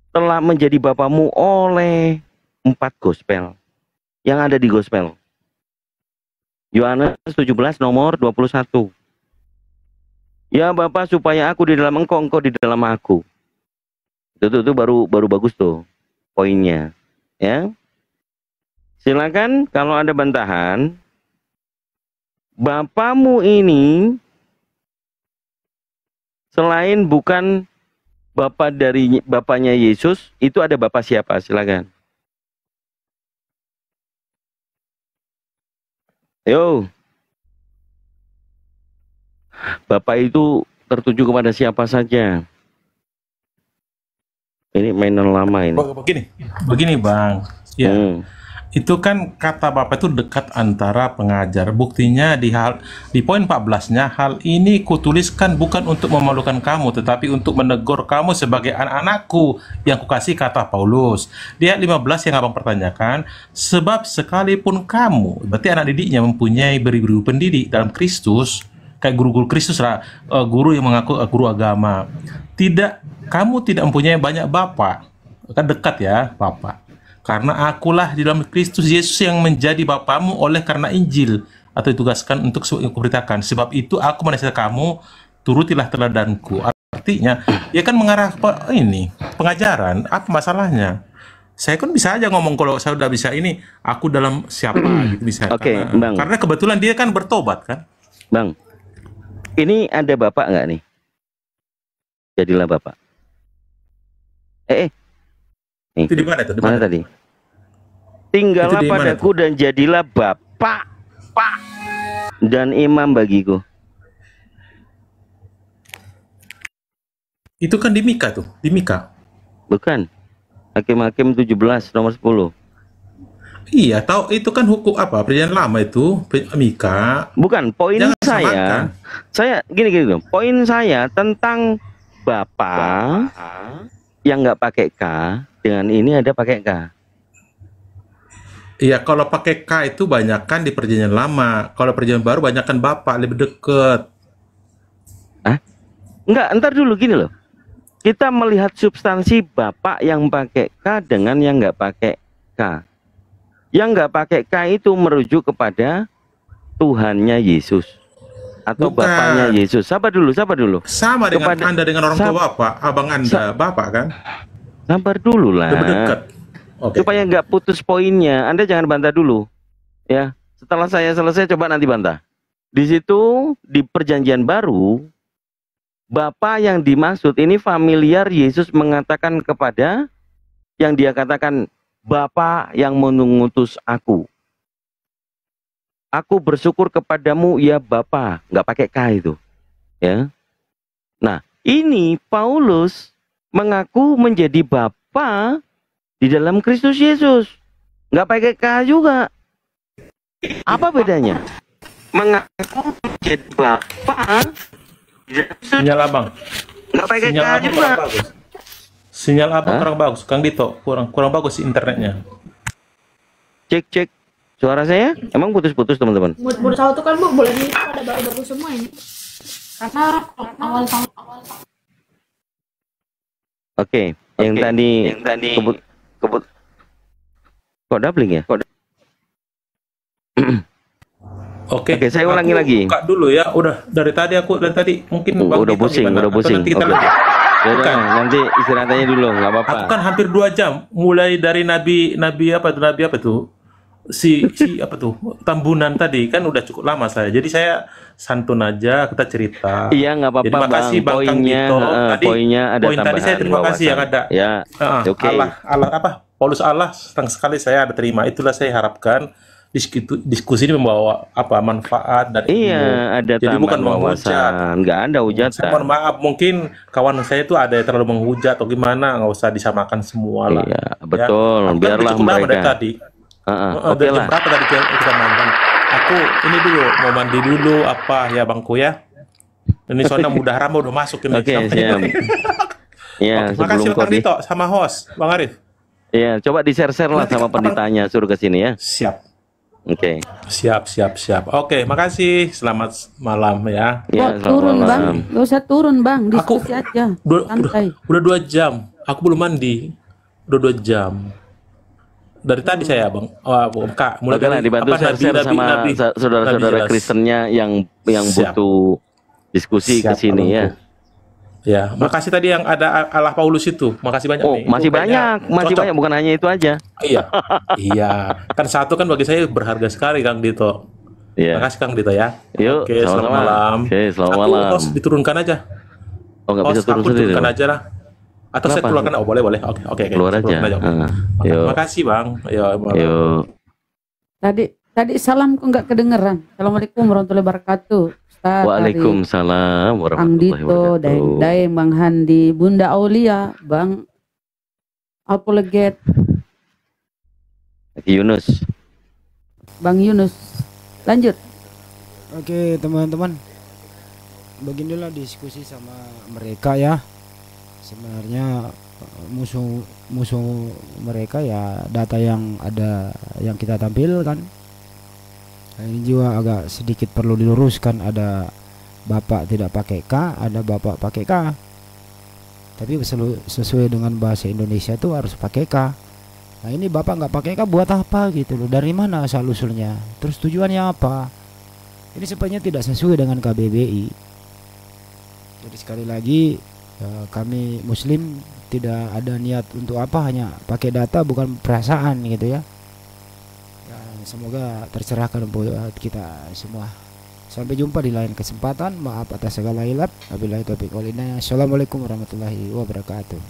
telah menjadi bapamu oleh 4 gospel. Yang ada di gospel. Yohanes 17 nomor 21. Ya Bapa, supaya aku di dalam engkau, engkau di dalam aku. Itu baru bagus tuh poinnya. Ya. Silakan kalau ada bantahan. Bapamu ini selain bukan bapak dari bapaknya Yesus, itu ada bapak siapa? Silakan. Yo. Bapak itu tertuju kepada siapa saja? Ini mainan lama ini. Begini Bang. Ya. Itu kan kata Bapak itu dekat antara pengajar. Buktinya di poin 14-nya, hal ini kutuliskan bukan untuk memalukan kamu, tetapi untuk menegur kamu sebagai anak-anakku yang kukasih, kata Paulus. Di ayat 15 yang Abang pertanyakan, sebab sekalipun kamu, berarti anak didiknya mempunyai beribu-ribu pendidik dalam Kristus, kayak guru-guru Kristus lah, guru yang mengaku guru agama. Kamu tidak mempunyai banyak bapak. Kan dekat ya, bapak. Karena akulah di dalam Kristus Yesus yang menjadi bapamu oleh karena Injil, atau ditugaskan untuk kuberitakan. Sebab itu aku menasihat kamu, turutilah teladanku. Artinya, ya kan mengarah ke ini pengajaran. Apa masalahnya? Saya kan bisa aja ngomong kalau saya udah bisa ini, aku dalam siapa gitu bisa. Oke, Bang. Karena kebetulan dia kan bertobat kan. Bang, ini ada bapak nggak nih? Jadilah bapak. Nih. Itu di mana itu? Di mana tadi? Tinggallah padaku dan jadilah bapak, dan imam bagiku. Itu kan di Mika tuh, di Mika. Bukan. Hakim-Hakim 17 nomor 10. Iya, tahu itu kan hukum apa? Perjanjian lama itu, Mika. Bukan, poin saya gini. Poin saya tentang bapak yang nggak pakai K, dengan ini ada pakai K. Iya, kalau pakai K itu banyakkan di perjanjian lama. Kalau perjanjian baru banyakkan bapak, lebih deket. Enggak, ntar dulu gini loh. Kita melihat substansi bapak yang pakai K dengan yang nggak pakai K. Yang nggak pakai K itu merujuk kepada Tuhannya Yesus atau Bukan. bapaknya Yesus. Sabar dulu. Sama dengan Anda dengan orang tua bapak, abang Anda bapak kan? Sabar dulu lah. Lebih dekat. Okay. Supaya nggak putus poinnya, Anda jangan bantah dulu. Ya, setelah saya selesai coba nanti bantah. Di situ di perjanjian baru, Bapa yang dimaksud ini familiar Yesus mengatakan kepada yang dia katakan Bapa yang mengutus aku. Aku bersyukur kepadamu ya Bapa, nggak pakai K itu, ya. Nah, ini Paulus mengaku menjadi Bapa di dalam Kristus Yesus, nggak pakai K juga. Apa bedanya? Mengaku menjadi Bapa di dalam Kristus, Sinyal abang. nggak pakai K Sinyal abang juga. kurang bagus. Sinyal abang Hah? kurang bagus. Kang Dito, kurang bagus internetnya. Cek. Suara saya emang putus-putus teman-teman. Mood satu kan Bu, boleh di pada baru-baru semua ini. Karena awal tahun Oke, yang tadi kebut kok doubling ya? Oke, saya ulangi aku lagi. buka dulu ya. Udah dari tadi mungkin Bang Udah Dito pusing, gimana? udah Atau pusing. nanti kita Oke. lanjut? Ya udah, Bukan. nanti istirahat aja dulu, nggak apa-apa. Aku kan hampir 2 jam, mulai dari nabi apa tuh si apa tuh Tambunan tadi kan udah cukup lama saya. Jadi saya santun aja, kita cerita. Iya, nggak apa-apa, Jadi makasih Bang Kang Poinnya, Dito. Tadi poinnya ada poin tadi saya tambahan terima kasih yang wawasan. ada. Ya, oke. Allah apa? Paulus Allah senang sekali saya ada terima. Itulah saya harapkan diskusi ini membawa apa manfaat dan ilmu. Iya, ada Jadi bukan tambahan menghujat. wawasan, nggak ada Saya hujatan. mohon maaf, mungkin kawan saya itu ada yang terlalu menghujat atau gimana, nggak usah disamakan semua lah. Iya, betul. Aku kan Biarlah cukup lama dari mereka. tadi. Oke Dari jam lah. berapa tadi kita makan? Aku ini dulu mau mandi dulu apa ya Bangku ya. Ini soalnya mudah rambut udah masuk ini. Oke, siap. Ya, Oke, makasih sebelum Bang Kodi. Dito sama host Bang Arif. Iya, coba di-share-share lah sama pendetanya, suruh ke sini ya. Siap. Oke. Siap. Oke, makasih. Selamat malam ya. Ya, Kok selamat turun malam. Bang, gak usah turun Bang, diskusi aja. Santai. Udah 2 jam. Aku belum mandi. Udah 2 jam. Dari tadi saya Bang, Kak, mulai Oke lah, dari dibantu apa, share sama saudara-saudara jelas. Kristennya yang Siap. butuh diskusi ke Siap, sini ya. Abangku. Ya, makasih tadi yang ada Allah Paulus itu. Makasih banyak Oh, nih. masih Itu kayaknya banyak, cocok. bukan hanya itu aja. Iya. Iya. Kan satu kan bagi saya berharga sekali Kang Dito. Iya. Makasih Kang Dito ya. Yuk, Oke, selamat sama-sama. malam. Oke, selamat Aku malam. host diturunkan aja. Oh, nggak bisa Host turun aku sendiri. turunkan Bang? aja lah. Atau saya Kenapa? keluarkan. Oh, boleh. Oke. Keluar saya aja. keluarkan Oke. Yuk. Makasih Bang. Malam. Yuk. Tadi salam kok nggak kedengeran. Assalamualaikum warahmatullahi wabarakatuh. Ustaz Waalaikumsalam Bang warahmatullahi Dito, wabarakatuh. Daeng, Bang Handi, Bunda Aulia, Bang Apologet, Yunus. Bang Yunus. Lanjut. Oke teman-teman, beginilah diskusi sama mereka ya. Sebenarnya musuh mereka ya data yang ada yang kita tampilkan. Nah, ini juga agak sedikit perlu diluruskan, ada bapak tidak pakai K, ada bapak pakai K. Tapi sesuai dengan bahasa Indonesia itu harus pakai K. Nah ini bapak nggak pakai K buat apa gitu loh? Dari mana asal usulnya? Terus tujuannya apa? Ini sebenarnya tidak sesuai dengan KBBI. Jadi sekali lagi kami Muslim tidak ada niat untuk apa, hanya pakai data bukan perasaan gitu ya. Semoga tercerahkan buat kita semua. Sampai jumpa di lain kesempatan. Maaf atas segala hilap. Wabillahi taufiq wal hidayah. Assalamualaikum warahmatullahi wabarakatuh.